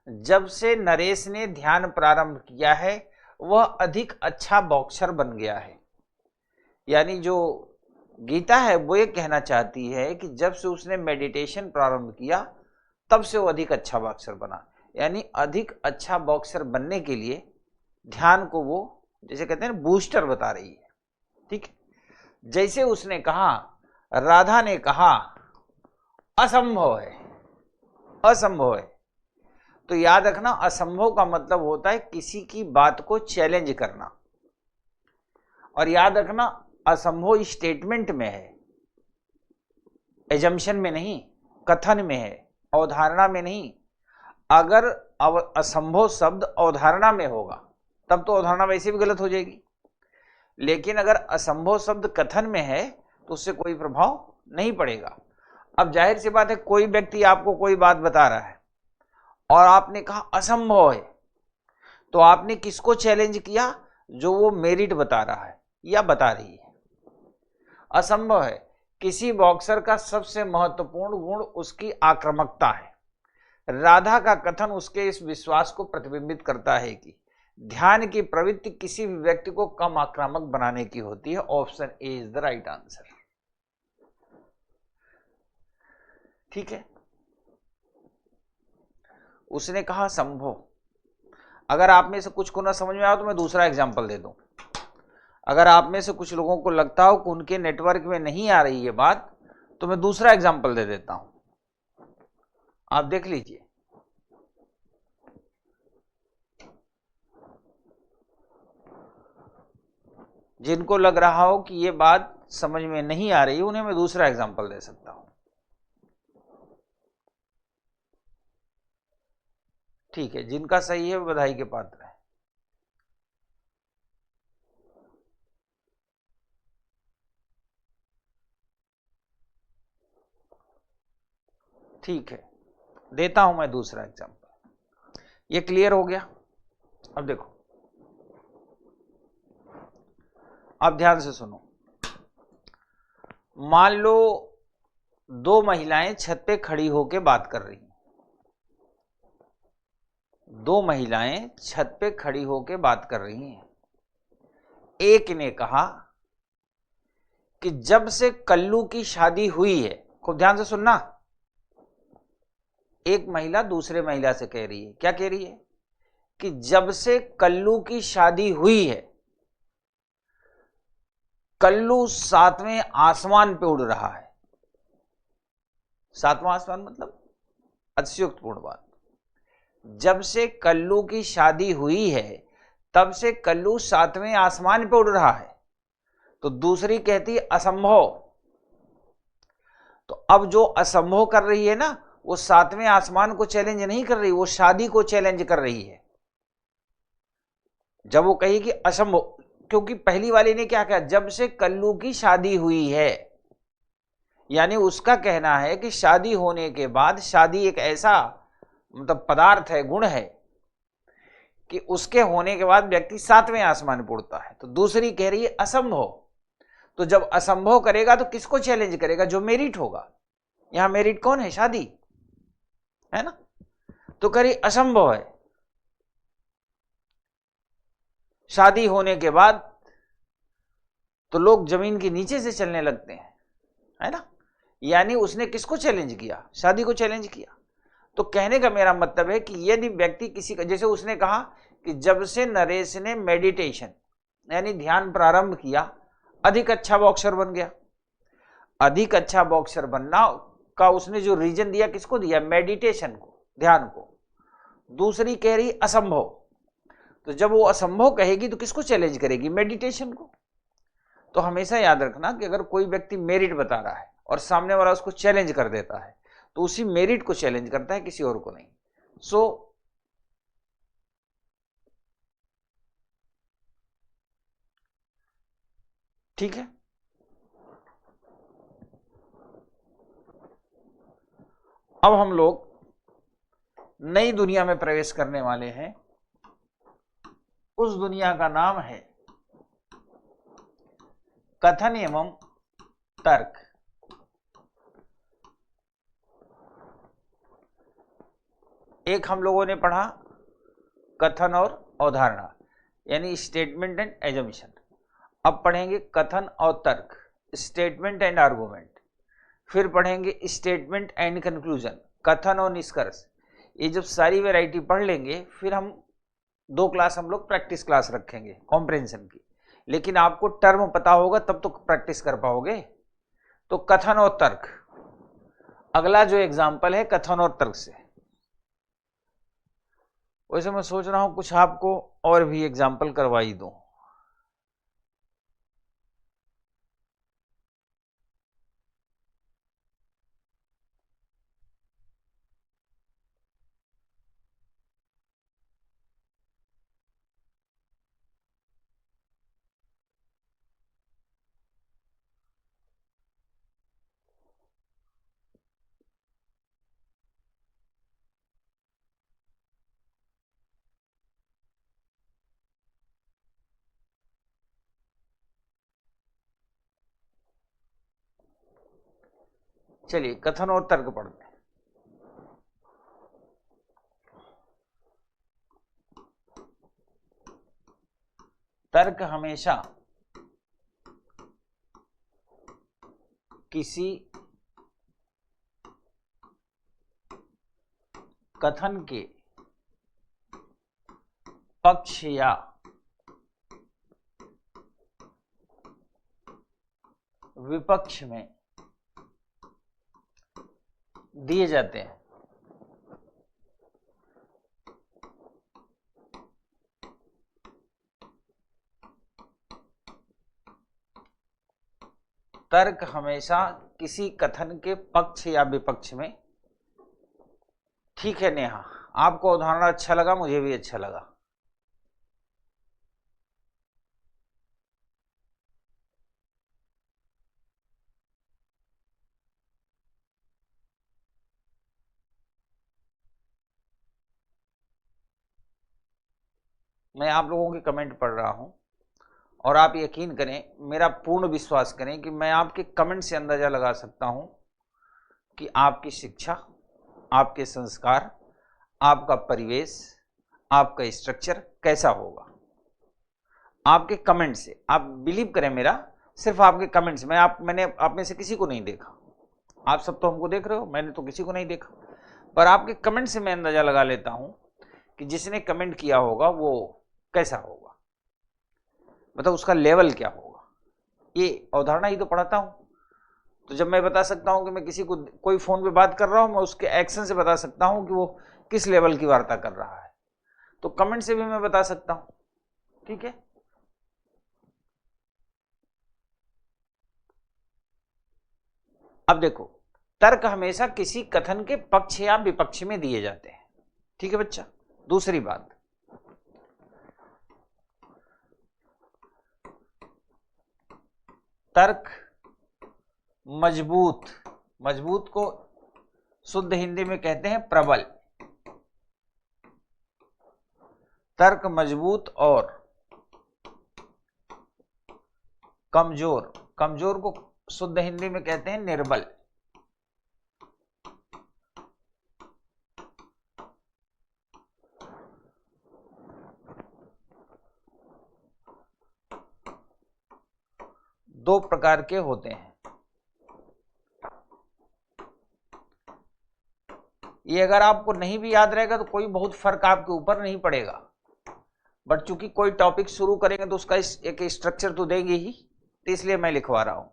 जब से नरेश ने ध्यान प्रारंभ किया है वह अधिक अच्छा बॉक्सर बन गया है। यानी जो गीता है वो ये कहना चाहती है कि जब से उसने मेडिटेशन प्रारंभ किया तब से वो अधिक अच्छा बॉक्सर बना। यानी अधिक अच्छा बॉक्सर बनने के लिए ध्यान को वो, जैसे कहते हैं, बूस्टर बता रही है। ठीक, जैसे उसने कहा, राधा ने कहा असंभव है, असंभव है, तो याद रखना असंभव का मतलब होता है किसी की बात को चैलेंज करना। और याद रखना असंभव स्टेटमेंट में है, एजम्पशन में नहीं, कथन में है, अवधारणा में नहीं। अगर असंभव शब्द अवधारणा में होगा तब तो अवधारणा वैसे भी गलत हो जाएगी, लेकिन अगर असंभव शब्द कथन में है तो उससे कोई प्रभाव नहीं पड़ेगा। अब जाहिर सी बात है, कोई व्यक्ति आपको कोई बात बता रहा है और आपने कहा असंभव है, तो आपने किसको चैलेंज किया, जो वो मेरिट बता रहा है या बता रही है। असंभव है, किसी बॉक्सर का सबसे महत्वपूर्ण गुण उसकी आक्रामकता है। राधा का कथन उसके इस विश्वास को प्रतिबिंबित करता है कि ध्यान की प्रवृत्ति किसी भी व्यक्ति को कम आक्रामक बनाने की होती है। Option A is the right answer. ठीक है, उसने कहा संभव। अगर आप में से कुछ को ना समझ में आया तो मैं दूसरा एग्जांपल दे दूं। अगर आप में से कुछ लोगों को लगता हो कि उनके नेटवर्क में नहीं आ रही है बात, तो मैं दूसरा एग्जांपल दे देता हूं, आप देख लीजिए। जिनको लग रहा हो कि ये बात समझ में नहीं आ रही, उन्हें मैं दूसरा एग्जांपल दे सकता हूं। ठीक है, जिनका सही है बधाई के पात्र है। ठीक है, देता हूं मैं दूसरा एग्जांपल। ये क्लियर हो गया? अब देखो, अब ध्यान से सुनो। मान लो दो महिलाएं छत पे खड़ी होकर बात कर रही हैं। दो महिलाएं छत पे खड़ी होकर बात कर रही हैं। एक ने कहा कि जब से कल्लू की शादी हुई है, खूब ध्यान से सुनना। एक महिला दूसरे महिला से कह रही है, क्या कह रही है? कि जब से कल्लू की शादी हुई है, कल्लू सातवें आसमान पे उड़ रहा है। सातवां आसमान मतलब अतिशयोक्तिपूर्ण बात। जब से कल्लू की शादी हुई है तब से कल्लू सातवें आसमान पे उड़ रहा है। तो दूसरी कहती असंभव। तो अब जो असंभव कर रही है ना, वो सातवें आसमान को चैलेंज नहीं कर रही, वो शादी को चैलेंज कर रही है। जब वो कही कि असंभव, क्योंकि पहली वाली ने क्या कहा? जब से कल्लू की शादी हुई है, यानी उसका कहना है कि शादी होने के बाद, शादी एक ऐसा मतलब पदार्थ है, गुण है कि उसके होने के बाद व्यक्ति सातवें आसमान पर उड़ता है। तो दूसरी कह रही है असंभव। तो जब असंभव करेगा तो किसको चैलेंज करेगा? जो मेरिट होगा। यहां मेरिट कौन है? शादी है ना। तो कह रही असंभव है। शादी होने के बाद तो लोग जमीन के नीचे से चलने लगते हैं, है ना। यानी उसने किसको चैलेंज किया? शादी को चैलेंज किया। तो कहने का मेरा मतलब है कि यदि व्यक्ति किसी का, जैसे उसने कहा कि जब से नरेश ने मेडिटेशन यानी ध्यान प्रारंभ किया, अधिक अच्छा बॉक्सर बन गया। अधिक अच्छा बॉक्सर बनना का उसने जो रीजन दिया, किसको दिया? मेडिटेशन को, ध्यान को। दूसरी कह रही असंभव। तो जब वो असंभव कहेगी तो किसको चैलेंज करेगी? मेडिटेशन को। तो हमेशा याद रखना कि अगर कोई व्यक्ति मेरिट बता रहा है और सामने वाला उसको चैलेंज कर देता है, तो उसी मेरिट को चैलेंज करता है, किसी और को नहीं। सो ठीक है। अब हम लोग नई दुनिया में प्रवेश करने वाले हैं। उस दुनिया का नाम है कथन एवं तर्क। एक हम लोगों ने पढ़ा कथन और अवधारणा, यानी स्टेटमेंट एंड एजम्पशन। अब पढ़ेंगे कथन और तर्क, स्टेटमेंट एंड आर्गुमेंट। फिर पढ़ेंगे स्टेटमेंट एंड कंक्लूजन, कथन और निष्कर्ष। ये जब सारी वैरायटी पढ़ लेंगे, फिर हम 2 क्लास हम लोग प्रैक्टिस क्लास रखेंगे कॉम्प्रिहेंशन की। लेकिन आपको टर्म पता होगा तब तो प्रैक्टिस कर पाओगे। तो कथन और तर्क, अगला जो एग्जाम्पल है कथन और तर्क से। वैसे मैं सोच रहा हूं कुछ आपको और भी एग्जाम्पल करवाई दूं। चलिए कथन और तर्क पढ़ते हैं। तर्क हमेशा किसी कथन के पक्ष या विपक्ष में दिए जाते हैं। तर्क हमेशा किसी कथन के पक्ष या विपक्ष में। ठीक है नेहा, आपको उदाहरण अच्छा लगा, मुझे भी अच्छा लगा। मैं आप लोगों के कमेंट पढ़ रहा हूं और आप यकीन करें, मेरा पूर्ण विश्वास करें कि मैं आपके कमेंट से अंदाजा लगा सकता हूं कि आपकी शिक्षा, आपके संस्कार, आपका परिवेश, आपका स्ट्रक्चर कैसा होगा। आपके कमेंट से, आप बिलीव करें मेरा, सिर्फ आपके कमेंट से। मैंने आप में से किसी को नहीं देखा, आप सब तो हमको देख रहे हो, मैंने तो किसी को नहीं देखा, पर आपके कमेंट से मैं अंदाजा लगा लेता हूं कि जिसने कमेंट किया होगा वो कैसा होगा, मतलब उसका लेवल क्या होगा। ये अवधारणा ही तो पढ़ाता हूं, तो जब मैं बता सकता हूं कि मैं किसी को, कोई फोन पे बात कर रहा हूं, मैं उसके एक्शन से बता सकता हूं कि वो किस लेवल की वार्ता कर रहा है, तो कमेंट से भी मैं बता सकता हूं। ठीक है, अब देखो, तर्क हमेशा किसी कथन के पक्ष या विपक्ष में दिए जाते हैं। ठीक है बच्चा। दूसरी बात, तर्क मजबूत, मजबूत को शुद्ध हिंदी में कहते हैं प्रबल। तर्क मजबूत और कमजोर, कमजोर को शुद्ध हिंदी में कहते हैं निर्बल। दो प्रकार के होते हैं। ये अगर आपको नहीं भी याद रहेगा तो कोई बहुत फर्क आपके ऊपर नहीं पड़ेगा, बट चूंकि कोई टॉपिक शुरू करेंगे तो उसका एक स्ट्रक्चर तो देंगे ही, तो इसलिए मैं लिखवा रहा हूं।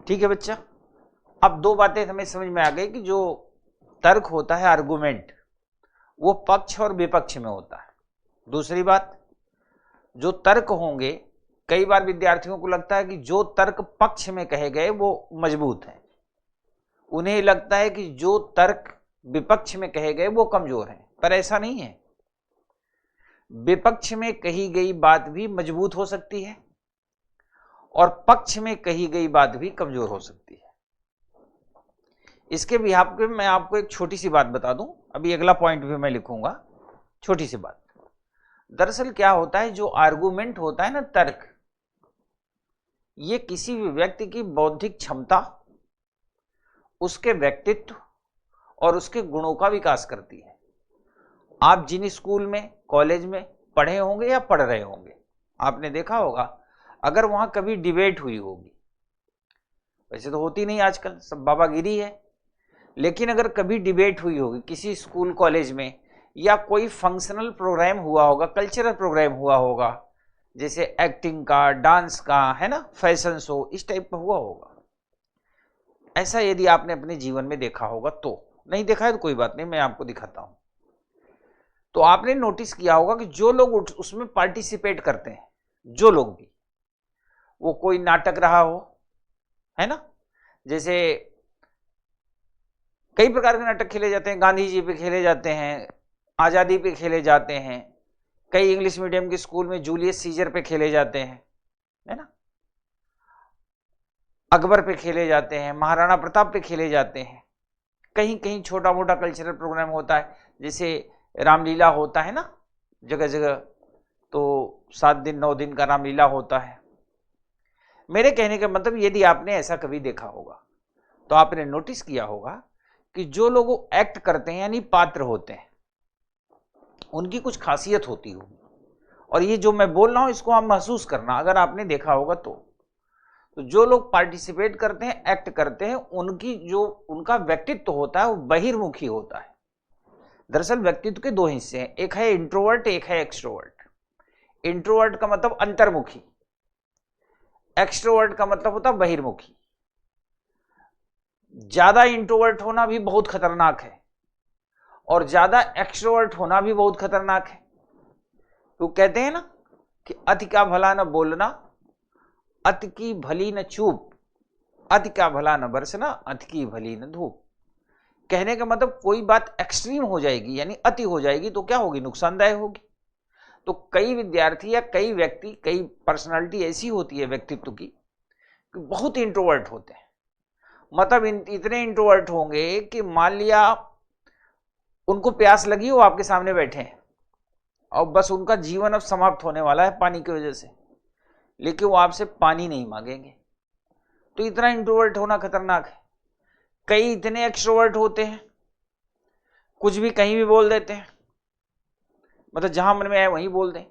ठीक है बच्चा, अब दो बातें हमें समझ में आ गई कि जो तर्क होता है, आर्गुमेंट, वो पक्ष और विपक्ष में होता है। दूसरी बात, जो तर्क होंगे, कई बार विद्यार्थियों को लगता है कि जो तर्क पक्ष में कहे गए वो मजबूत हैं, उन्हें लगता है कि जो तर्क विपक्ष में कहे गए वो कमजोर हैं, पर ऐसा नहीं है। विपक्ष में कही गई बात भी मजबूत हो सकती है और पक्ष में कही गई बात भी कमजोर हो सकती है। इसके भी मैं आपको एक छोटी सी बात बता दूं, अभी अगला पॉइंट भी मैं लिखूंगा। छोटी सी बात, दरअसल क्या होता है, जो आर्गुमेंट होता है ना, तर्क, ये किसी भी व्यक्ति की बौद्धिक क्षमता, उसके व्यक्तित्व और उसके गुणों का विकास करती है। आप जिन स्कूल में, कॉलेज में पढ़े होंगे या पढ़ रहे होंगे, आपने देखा होगा, अगर वहां कभी डिबेट हुई होगी, वैसे तो होती नहीं आजकल, सब बाबागिरी है, लेकिन अगर कभी डिबेट हुई होगी किसी स्कूल कॉलेज में, या कोई फंक्शनल प्रोग्राम हुआ होगा, कल्चरल प्रोग्राम हुआ होगा, जैसे एक्टिंग का, डांस का, है ना, फैशन शो, इस टाइप का हुआ होगा, ऐसा यदि आपने अपने जीवन में देखा होगा, तो नहीं देखा है तो कोई बात नहीं, मैं आपको दिखाता हूं। तो आपने नोटिस किया होगा कि जो लोग उसमें पार्टिसिपेट करते हैं, जो लोग भी, वो कोई नाटक रहा हो, है ना, जैसे कई प्रकार के नाटक खेले जाते हैं, गांधी जी पे खेले जाते हैं, आजादी पे खेले जाते हैं, कई इंग्लिश मीडियम के स्कूल में जूलियस सीजर पे खेले जाते हैं, है ना, अकबर पे खेले जाते हैं, महाराणा प्रताप पे खेले जाते हैं, कहीं कहीं छोटा मोटा कल्चरल प्रोग्राम होता है, जैसे रामलीला होता है ना जगह जगह, तो 7 दिन 9 दिन का रामलीला होता है। मेरे कहने का मतलब यदि आपने ऐसा कभी देखा होगा तो आपने नोटिस किया होगा कि जो लोग एक्ट करते हैं यानी पात्र होते हैं उनकी कुछ खासियत होती होगी, और ये जो मैं बोल रहा हूं इसको आप महसूस करना, अगर आपने देखा होगा तो जो लोग पार्टिसिपेट करते हैं, एक्ट करते हैं, उनकी जो उनका व्यक्तित्व होता है वो बहिर्मुखी होता है। दरअसल व्यक्तित्व के 2 हिस्से हैं, एक है इंट्रोवर्ट, एक है एक्सट्रोवर्ट। इंट्रोवर्ट का मतलब अंतर्मुखी, एक्सट्रोवर्ट का मतलब होता है बहिर्मुखी। ज्यादा इंट्रोवर्ट होना भी बहुत खतरनाक है और ज्यादा एक्सट्रोवर्ट होना भी बहुत खतरनाक है। तो कहते हैं ना कि अति का भला न बोलना, अति की भली न चूप, अति का भला न बरसना, अति की भली न धूप। कहने का मतलब कोई बात एक्सट्रीम हो जाएगी यानी अति हो जाएगी तो क्या होगी, नुकसानदायक होगी। तो कई विद्यार्थी या कई व्यक्ति, कई पर्सनालिटी ऐसी होती है व्यक्तित्व की कि बहुत इंट्रोवर्ट होते हैं, मतलब इतने इंट्रोवर्ट होंगे कि मान लिया उनको प्यास लगी, वो आपके सामने बैठे हैं और बस उनका जीवन अब समाप्त होने वाला है पानी की वजह से, लेकिन वो आपसे पानी नहीं मांगेंगे। तो इतना इंट्रोवर्ट होना खतरनाक है। कई इतने एक्सट्रोवर्ट होते हैं, कुछ भी कहीं भी बोल देते हैं, मतलब जहां मन में आए वहीं बोल दें।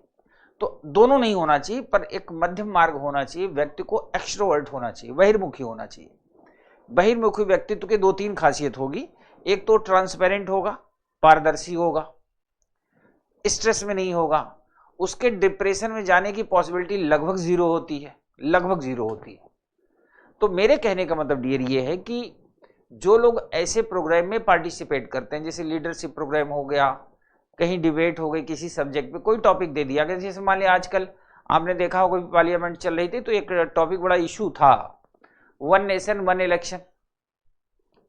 तो दोनों नहीं होना चाहिए, पर एक मध्यम मार्ग होना चाहिए। व्यक्ति को एक्सट्रोवर्ट होना चाहिए, बहिर्मुखी होना चाहिए। बहिर्मुखी व्यक्तित्व के 2-3 खासियत होगी। एक तो ट्रांसपेरेंट होगा, पारदर्शी होगा, स्ट्रेस में नहीं होगा, उसके डिप्रेशन में जाने की पॉसिबिलिटी लगभग 0 होती है, लगभग 0 होती है। तो मेरे कहने का मतलब डियर ये है कि जो लोग ऐसे प्रोग्राम में पार्टिसिपेट करते हैं, जैसे लीडरशिप प्रोग्राम हो गया, कहीं डिबेट हो गई, किसी सब्जेक्ट पे कोई टॉपिक दे दिया गया, जैसे मान लिया आजकल आपने देखा होगा पार्लियामेंट चल रही थी तो एक टॉपिक बड़ा इशू था, 1 नेशन 1 इलेक्शन,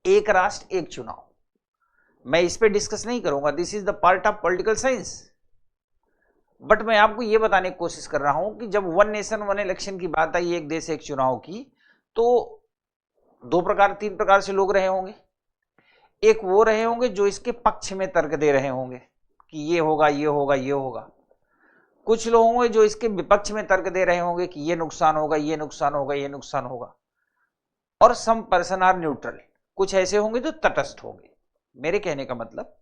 एक राष्ट्र एक चुनाव। मैं इस पे डिस्कस नहीं करूंगा, this is the part of political science, but मैं आपको यह बताने की कोशिश कर रहा हूं कि जब 1 नेशन 1 इलेक्शन की बात आई, एक देश एक चुनाव की, तो 2 प्रकार 3 प्रकार से लोग रहे होंगे। एक वो रहे होंगे जो इसके पक्ष में तर्क दे रहे होंगे कि ये होगा ये होगा ये होगा, कुछ लोग होंगे जो इसके विपक्ष में तर्क दे रहे होंगे कि ये नुकसान होगा ये नुकसान होगा ये नुकसान होगा, और सम पर्सन आर न्यूट्रल, कुछ ऐसे होंगे जो तटस्थ होंगे। मेरे कहने का मतलब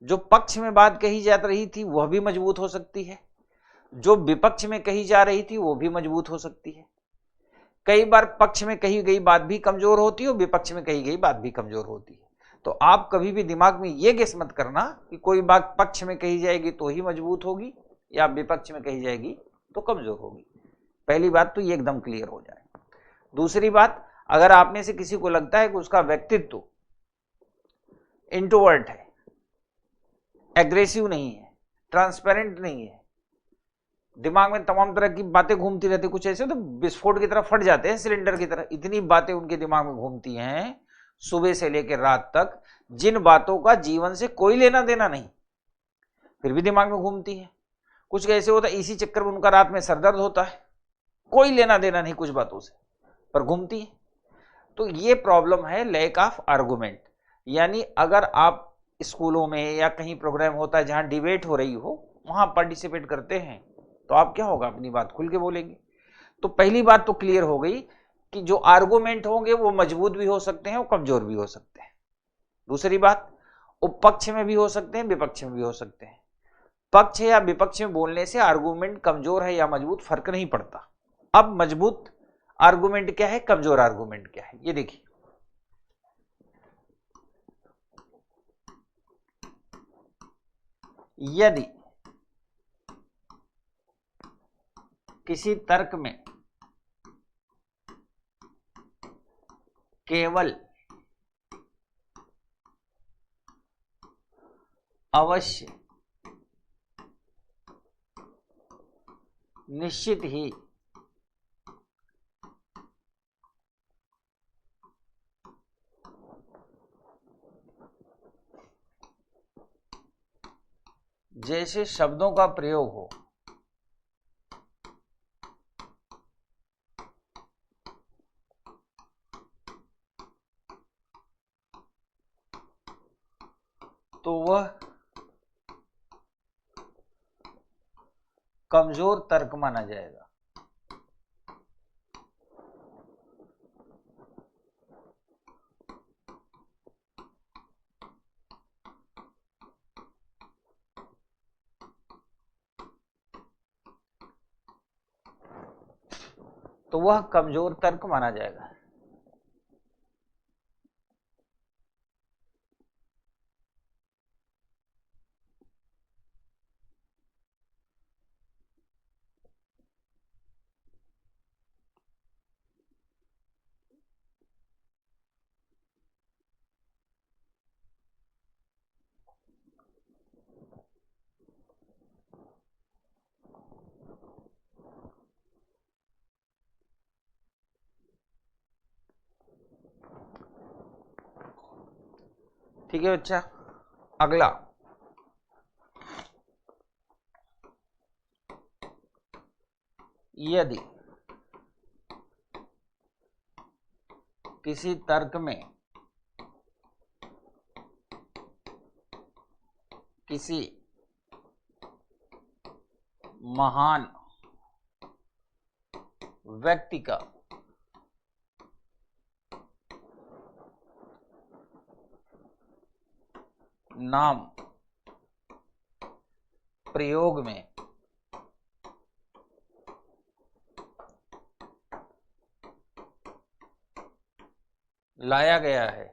जो पक्ष में बात कही जा रही थी वह भी मजबूत हो सकती है, जो विपक्ष में कही जा रही थी वो भी मजबूत हो सकती है। कई बार पक्ष में कही गई बात भी कमजोर होती है और विपक्ष में कही गई बात भी कमजोर होती है। तो आप कभी भी दिमाग में ये गेस मत करना कि कोई बात पक्ष में कही जाएगी तो ही मजबूत होगी या विपक्ष में कही जाएगी तो कमजोर होगी। पहली बात तो ये एकदम क्लियर हो जाए। दूसरी बात, अगर आप में से किसी को लगता है कि उसका व्यक्तित्व इंट्रोवर्ट है, एग्रेसिव नहीं है, ट्रांसपेरेंट नहीं है, दिमाग में तमाम तरह की बातें घूमती रहती, कुछ ऐसे तो विस्फोट की तरह फट जाते हैं सिलेंडर की तरह, इतनी बातें उनके दिमाग में घूमती हैं सुबह से लेकर रात तक, जिन बातों का जीवन से कोई लेना देना नहीं, फिर भी दिमाग में घूमती है। कुछ ऐसे होता है इसी चक्कर में उनका रात में सरदर्द होता है, कोई लेना देना नहीं कुछ बातों से, पर घूमती है। तो ये प्रॉब्लम है लैक ऑफ आर्गुमेंट। यानी अगर आप स्कूलों में या कहीं प्रोग्राम होता है जहां डिबेट हो रही हो, वहां पार्टिसिपेट करते हैं तो आप क्या होगा, अपनी बात खुल के बोलेंगे। तो पहली बात तो क्लियर हो गई कि जो आर्गुमेंट होंगे वो मजबूत भी हो सकते हैं और कमजोर भी हो सकते हैं। दूसरी बात, वो पक्ष में भी हो सकते हैं विपक्ष में भी हो सकते हैं। पक्ष या विपक्ष में बोलने से आर्गुमेंट कमजोर है या मजबूत फर्क नहीं पड़ता। अब मजबूत आर्गुमेंट क्या है, कमजोर आर्गुमेंट क्या है, ये देखिए। यदि किसी तर्क में केवल अवश्य निश्चित ही जैसे शब्दों का प्रयोग हो, तो वह कमजोर तर्क माना जाएगा। तो वह कमजोर तर्क माना जाएगा। ठीक है बच्चा, अगला यदि किसी तर्क में किसी महान व्यक्ति का नाम प्रयोग में लाया गया है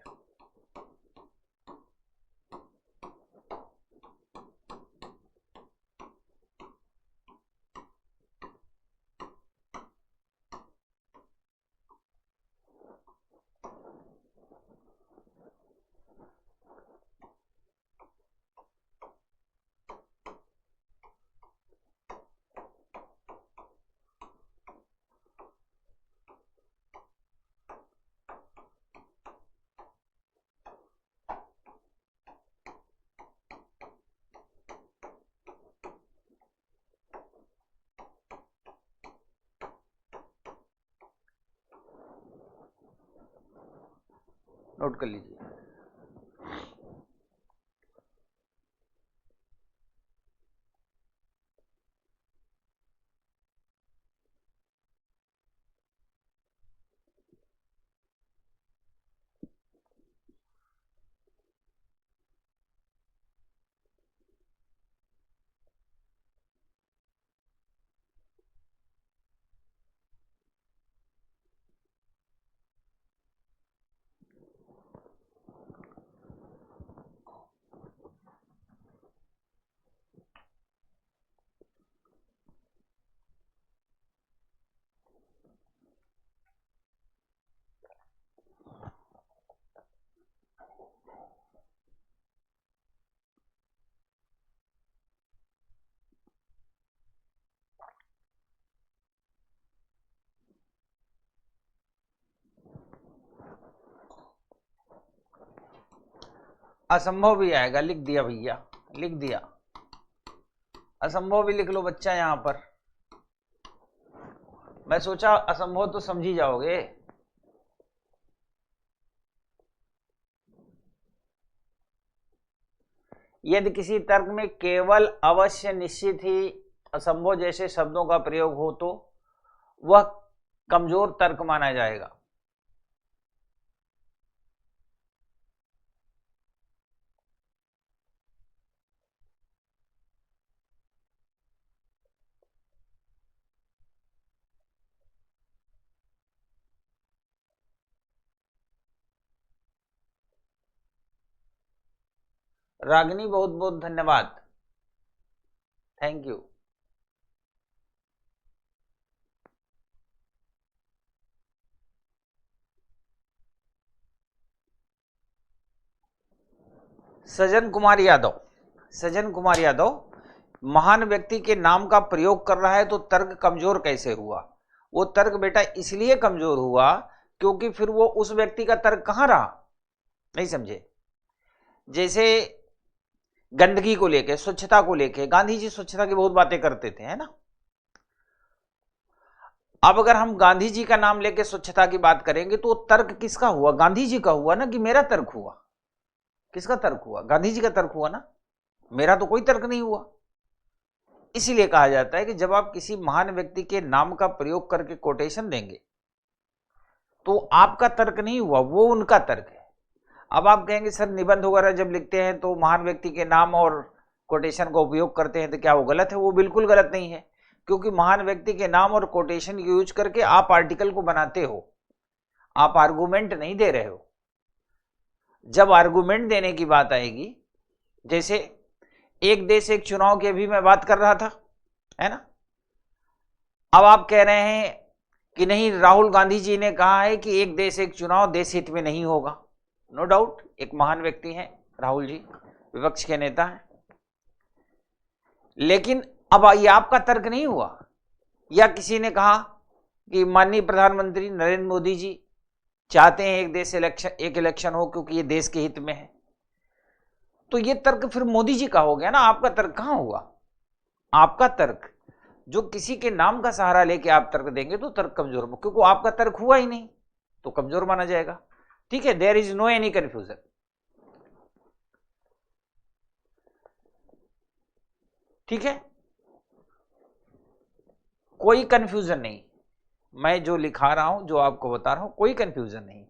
नोट कर लीजिए। असंभव भी आएगा, लिख दिया भैया, लिख दिया। असंभव भी लिख लो बच्चा यहां पर। मैं सोचा असंभव तो समझ ही जाओगे। यदि किसी तर्क में केवल अवश्य निश्चित ही असंभव जैसे शब्दों का प्रयोग हो तो वह कमजोर तर्क माना जाएगा। रागिनी बहुत बहुत धन्यवाद, थैंक यू। सजन कुमार यादव, सजन कुमार यादव, महान व्यक्ति के नाम का प्रयोग कर रहा है तो तर्क कमजोर कैसे हुआ? वो तर्क बेटा इसलिए कमजोर हुआ क्योंकि फिर वो उस व्यक्ति का तर्क कहां रहा, नहीं समझे। जैसे गंदगी को लेके, स्वच्छता को लेके, गांधी जी स्वच्छता की बहुत बातें करते थे, है ना। अब अगर हम गांधी जी का नाम लेके स्वच्छता की बात करेंगे तो तर्क किसका हुआ? गांधी जी का हुआ ना, कि मेरा तर्क हुआ? किसका तर्क हुआ? गांधी जी का तर्क हुआ ना, मेरा तो कोई तर्क नहीं हुआ। इसीलिए कहा जाता है कि जब आप किसी महान व्यक्ति के नाम का प्रयोग करके कोटेशन देंगे तो आपका तर्क नहीं हुआ, वो उनका तर्क है। अब आप कहेंगे सर निबंध वगैरह जब लिखते हैं तो महान व्यक्ति के नाम और कोटेशन का उपयोग करते हैं तो क्या वो गलत है? वो बिल्कुल गलत नहीं है, क्योंकि महान व्यक्ति के नाम और कोटेशन यूज करके आप आर्टिकल को बनाते हो, आप आर्गुमेंट नहीं दे रहे हो। जब आर्गुमेंट देने की बात आएगी, जैसे एक देश एक चुनाव की अभी मैं बात कर रहा था, है ना। अब आप कह रहे हैं कि नहीं, राहुल गांधी जी ने कहा है कि एक देश एक चुनाव देश हित में नहीं होगा। नो डाउट, एक महान व्यक्ति हैं राहुल जी, विपक्ष के नेता हैं, लेकिन अब ये आपका तर्क नहीं हुआ। या किसी ने कहा कि माननीय प्रधानमंत्री नरेंद्र मोदी जी चाहते हैं एक इलेक्शन हो क्योंकि ये देश के हित में है, तो ये तर्क फिर मोदी जी का हो गया ना, आपका तर्क कहां हुआ? आपका तर्क, जो किसी के नाम का सहारा लेके आप तर्क देंगे तो तर्क कमजोर, क्योंकि आपका तर्क हुआ ही नहीं तो कमजोर माना जाएगा। ठीक है, there is no any confusion. ठीक है, कोई कंफ्यूजन नहीं, मैं जो लिखा रहा हूं, जो आपको बता रहा हूं, कोई कंफ्यूजन नहीं।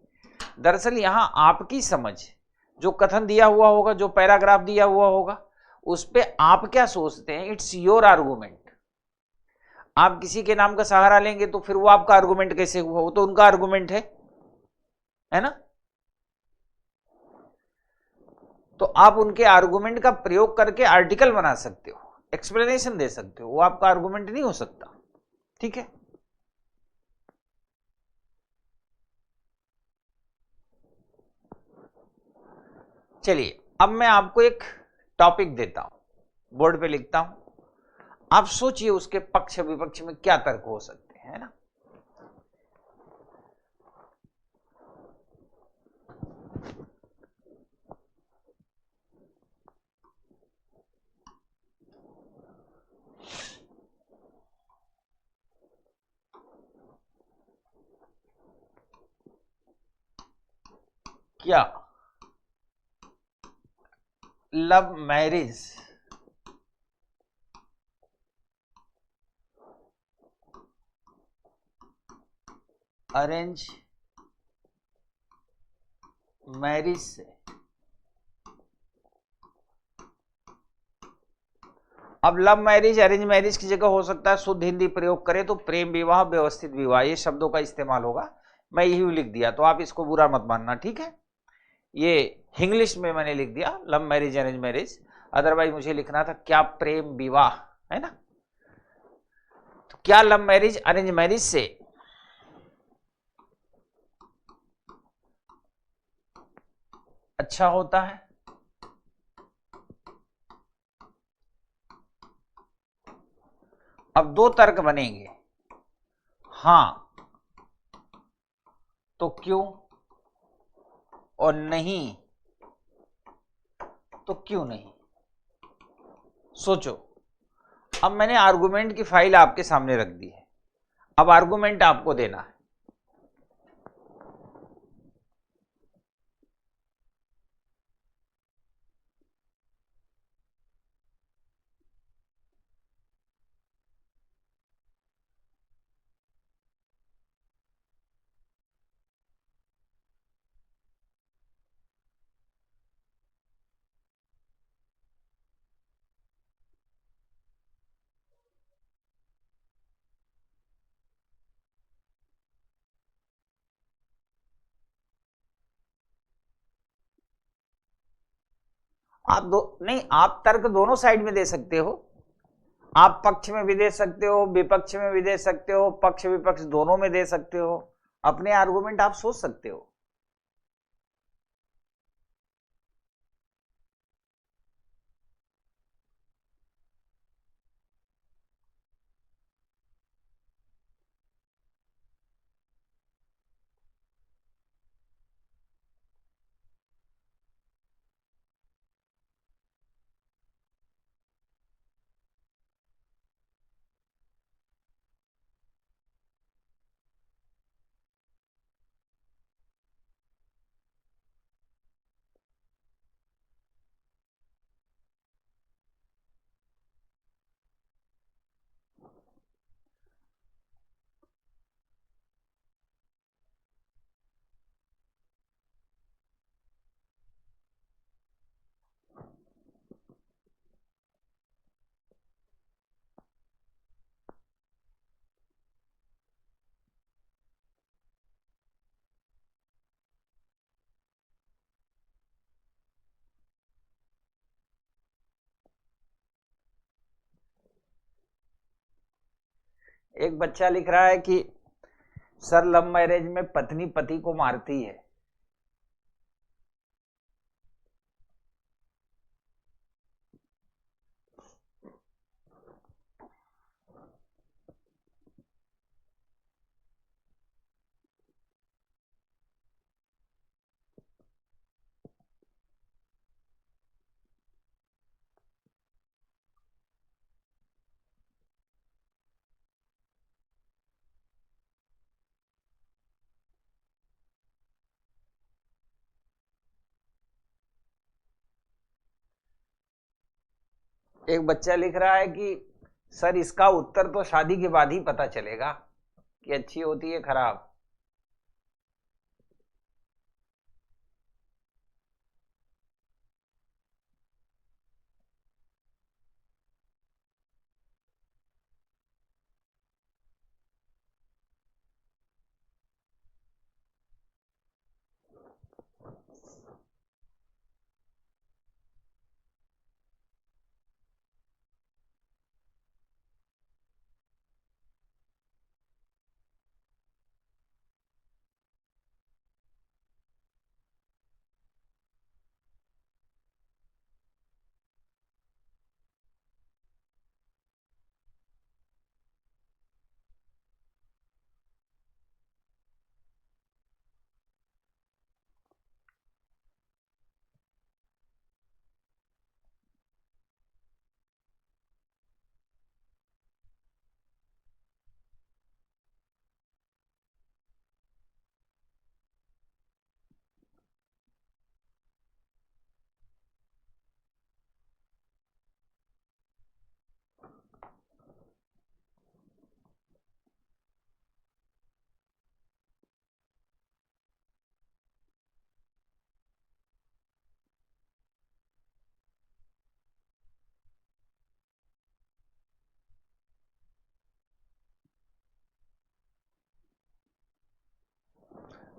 दरअसल यहां आपकी समझ, जो कथन दिया हुआ होगा, जो पैराग्राफ दिया हुआ होगा, उस पे आप क्या सोचते हैं, इट्स योर आर्गुमेंट। आप किसी के नाम का सहारा लेंगे तो फिर वो आपका आर्गुमेंट कैसे हुआ? वो तो उनका आर्गुमेंट है ना। तो आप उनके आर्गुमेंट का प्रयोग करके आर्टिकल बना सकते हो, एक्सप्लेनेशन दे सकते हो, वो आपका आर्गुमेंट नहीं हो सकता। ठीक है, चलिए अब मैं आपको एक टॉपिक देता हूं, बोर्ड पे लिखता हूं, आप सोचिए उसके पक्ष विपक्ष में क्या तर्क हो सकते हैं, है ना। क्या लव मैरिज अरेंज मैरिज से, अब लव मैरिज अरेंज मैरिज की जगह हो सकता है शुद्ध हिंदी प्रयोग करें तो प्रेम विवाह व्यवस्थित विवाह, ये शब्दों का इस्तेमाल होगा। मैं यही लिख दिया तो आप इसको बुरा मत मानना, ठीक है। ये इंग्लिश में मैंने लिख दिया love marriage arrange marriage, otherwise मुझे लिखना था क्या प्रेम विवाह, है ना। तो क्या लव मैरिज अरेंज मैरिज से अच्छा होता है? अब दो तर्क बनेंगे, हां तो क्यों, और नहीं तो क्यों नहीं। सोचो, अब मैंने आर्गुमेंट की फाइल आपके सामने रख दी है, अब आर्गुमेंट आपको देना है। आप दो नहीं, आप तर्क दोनों साइड में दे सकते हो, आप पक्ष में भी दे सकते हो, विपक्ष में भी दे सकते हो, पक्ष विपक्ष दोनों में दे सकते हो, अपने आर्गुमेंट आप सोच सकते हो। एक बच्चा लिख रहा है कि सर लव मैरिज में पत्नी पति को मारती है। एक बच्चा लिख रहा है कि सर इसका उत्तर तो शादी के बाद ही पता चलेगा कि अच्छी होती है खराब।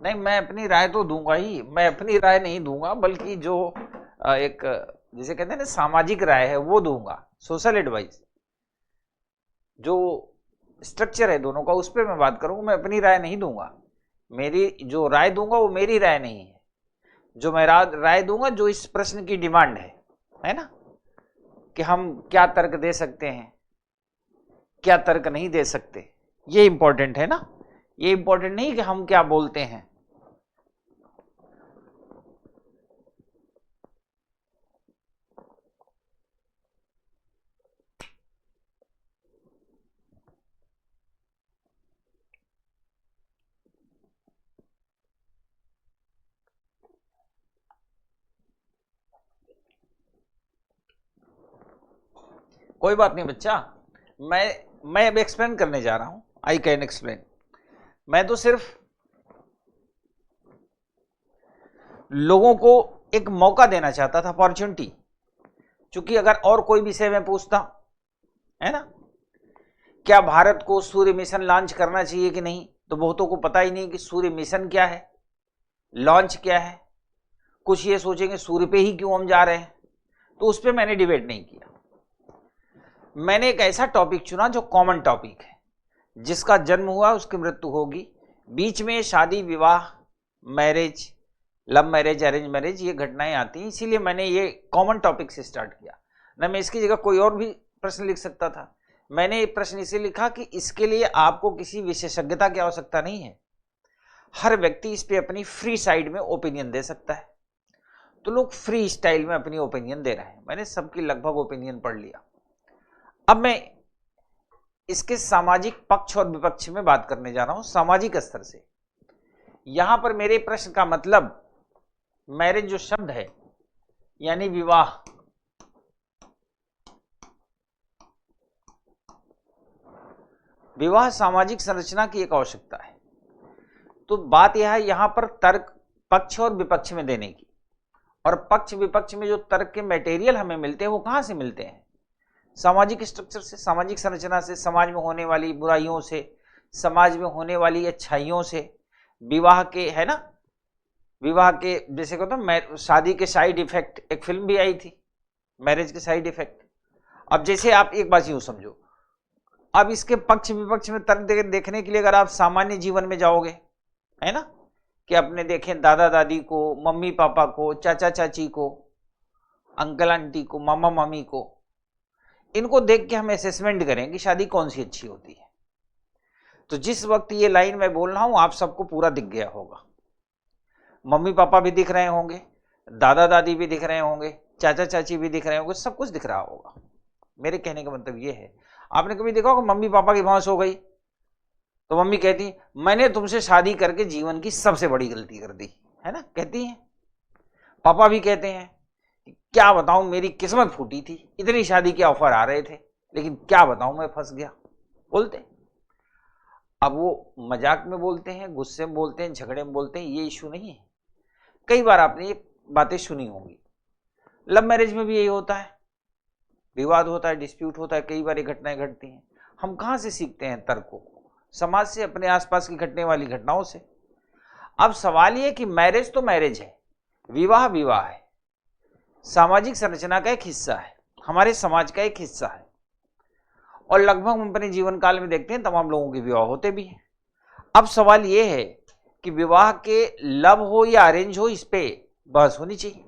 नहीं, मैं अपनी राय तो दूंगा ही। मैं अपनी राय नहीं दूंगा, बल्कि जो एक जिसे कहते हैं ना सामाजिक राय है वो दूंगा, सोशल एडवाइस। जो स्ट्रक्चर है दोनों का उस पर मैं बात करूंगा, मैं अपनी राय नहीं दूंगा। मेरी जो राय दूंगा वो मेरी राय नहीं है। जो मैं राय दूंगा जो इस प्रश्न की डिमांड है ना, कि हम क्या तर्क दे सकते हैं, क्या तर्क नहीं दे सकते, ये इंपॉर्टेंट है ना। ये इंपॉर्टेंट नहीं कि हम क्या बोलते हैं। कोई बात नहीं बच्चा, मैं अब एक्सप्लेन करने जा रहा हूं। I can explain. मैं तो सिर्फ लोगों को एक मौका देना चाहता था, अपॉर्चुनिटी। क्योंकि अगर और कोई विषय में पूछता है ना, क्या भारत को सूर्य मिशन लॉन्च करना चाहिए कि नहीं, तो बहुतों को पता ही नहीं कि सूर्य मिशन क्या है, लॉन्च क्या है। कुछ ये सोचेंगे सूर्य पे ही क्यों हम जा रहे हैं। तो उस पर मैंने डिबेट नहीं किया। मैंने एक ऐसा टॉपिक चुना जो कॉमन टॉपिक है, जिसका जन्म हुआ उसकी मृत्यु होगी, बीच में शादी विवाह marriage, love marriage arrange marriage ये घटनाएं आती हैं। इसीलिए मैंने ये कॉमन टॉपिक से स्टार्ट किया। ना मैं इसकी जगह कोई और भी प्रश्न लिख सकता था। मैंने ये प्रश्न इसे लिखा कि इसके लिए आपको किसी विशेषज्ञता की आवश्यकता नहीं है। हर व्यक्ति इस पे अपनी फ्री साइड में ओपिनियन दे सकता है। तो लोग फ्री स्टाइल में अपनी ओपिनियन दे रहे हैं। मैंने सबकी लगभग ओपिनियन पढ़ लिया। अब मैं इसके सामाजिक पक्ष और विपक्ष में बात करने जा रहा हूं, सामाजिक स्तर से। यहां पर मेरे प्रश्न का मतलब मैरिज जो शब्द है यानी विवाह, विवाह सामाजिक संरचना की एक आवश्यकता है। तो बात यह है यहां पर तर्क पक्ष और विपक्ष में देने की। और पक्ष विपक्ष में जो तर्क के मटेरियल हमें मिलते हैं वो कहां से मिलते हैं? सामाजिक स्ट्रक्चर से, सामाजिक संरचना से, समाज में होने वाली बुराइयों से, समाज में होने वाली अच्छाइयों से, विवाह के, है ना, विवाह के जैसे कहते हैं शादी के साइड इफेक्ट, एक फिल्म भी आई थी मैरिज के साइड इफेक्ट। अब जैसे आप एक बात यूं समझो, अब इसके पक्ष विपक्ष में तर्क देखने के लिए अगर आप सामान्य जीवन में जाओगे, है ना, कि अपने देखें दादा दादी को, मम्मी पापा को, चाचा चाची को, अंकल आंटी को, मामा मामी को, इनको देख के हम असेसमेंट करें कि शादी कौन सी अच्छी होती है। तो जिस वक्त ये लाइन मैं बोल रहा हूं आप सबको पूरा दिख गया होगा। मम्मी पापा भी दिख रहे होंगे, दादा दादी भी दिख रहे होंगे, चाचा चाची भी दिख रहे होंगे, सब कुछ दिख रहा होगा। मेरे कहने का मतलब ये है, आपने कभी देखा होगा मम्मी पापा की भैंस हो गई तो मम्मी कहती मैंने तुमसे शादी करके जीवन की सबसे बड़ी गलती कर दी, है ना, कहती हैं। पापा भी कहते हैं क्या बताऊं मेरी किस्मत फूटी थी, इतनी शादी के ऑफर आ रहे थे लेकिन क्या बताऊं मैं फंस गया, बोलते। अब वो मजाक में बोलते हैं, गुस्से में बोलते हैं, झगड़े में बोलते हैं, ये इशू नहीं है। कई बार आपने ये बातें सुनी होंगी। लव मैरिज में भी यही होता है, विवाद होता है, डिस्प्यूट होता है, कई बार ये घटनाएं घटती हैं। हम कहां से सीखते हैं तर्क को? समाज से, अपने आसपास की घटने वाली घटनाओं से। अब सवाल ये कि मैरिज तो मैरिज है, विवाह विवाह है, सामाजिक संरचना का एक हिस्सा है, हमारे समाज का एक हिस्सा है, और लगभग हम अपने जीवन काल में देखते हैं तमाम लोगों के विवाह होते भी हैं। अब सवाल ये है कि विवाह के लव हो या अरेंज हो, इस पे बहस होनी चाहिए।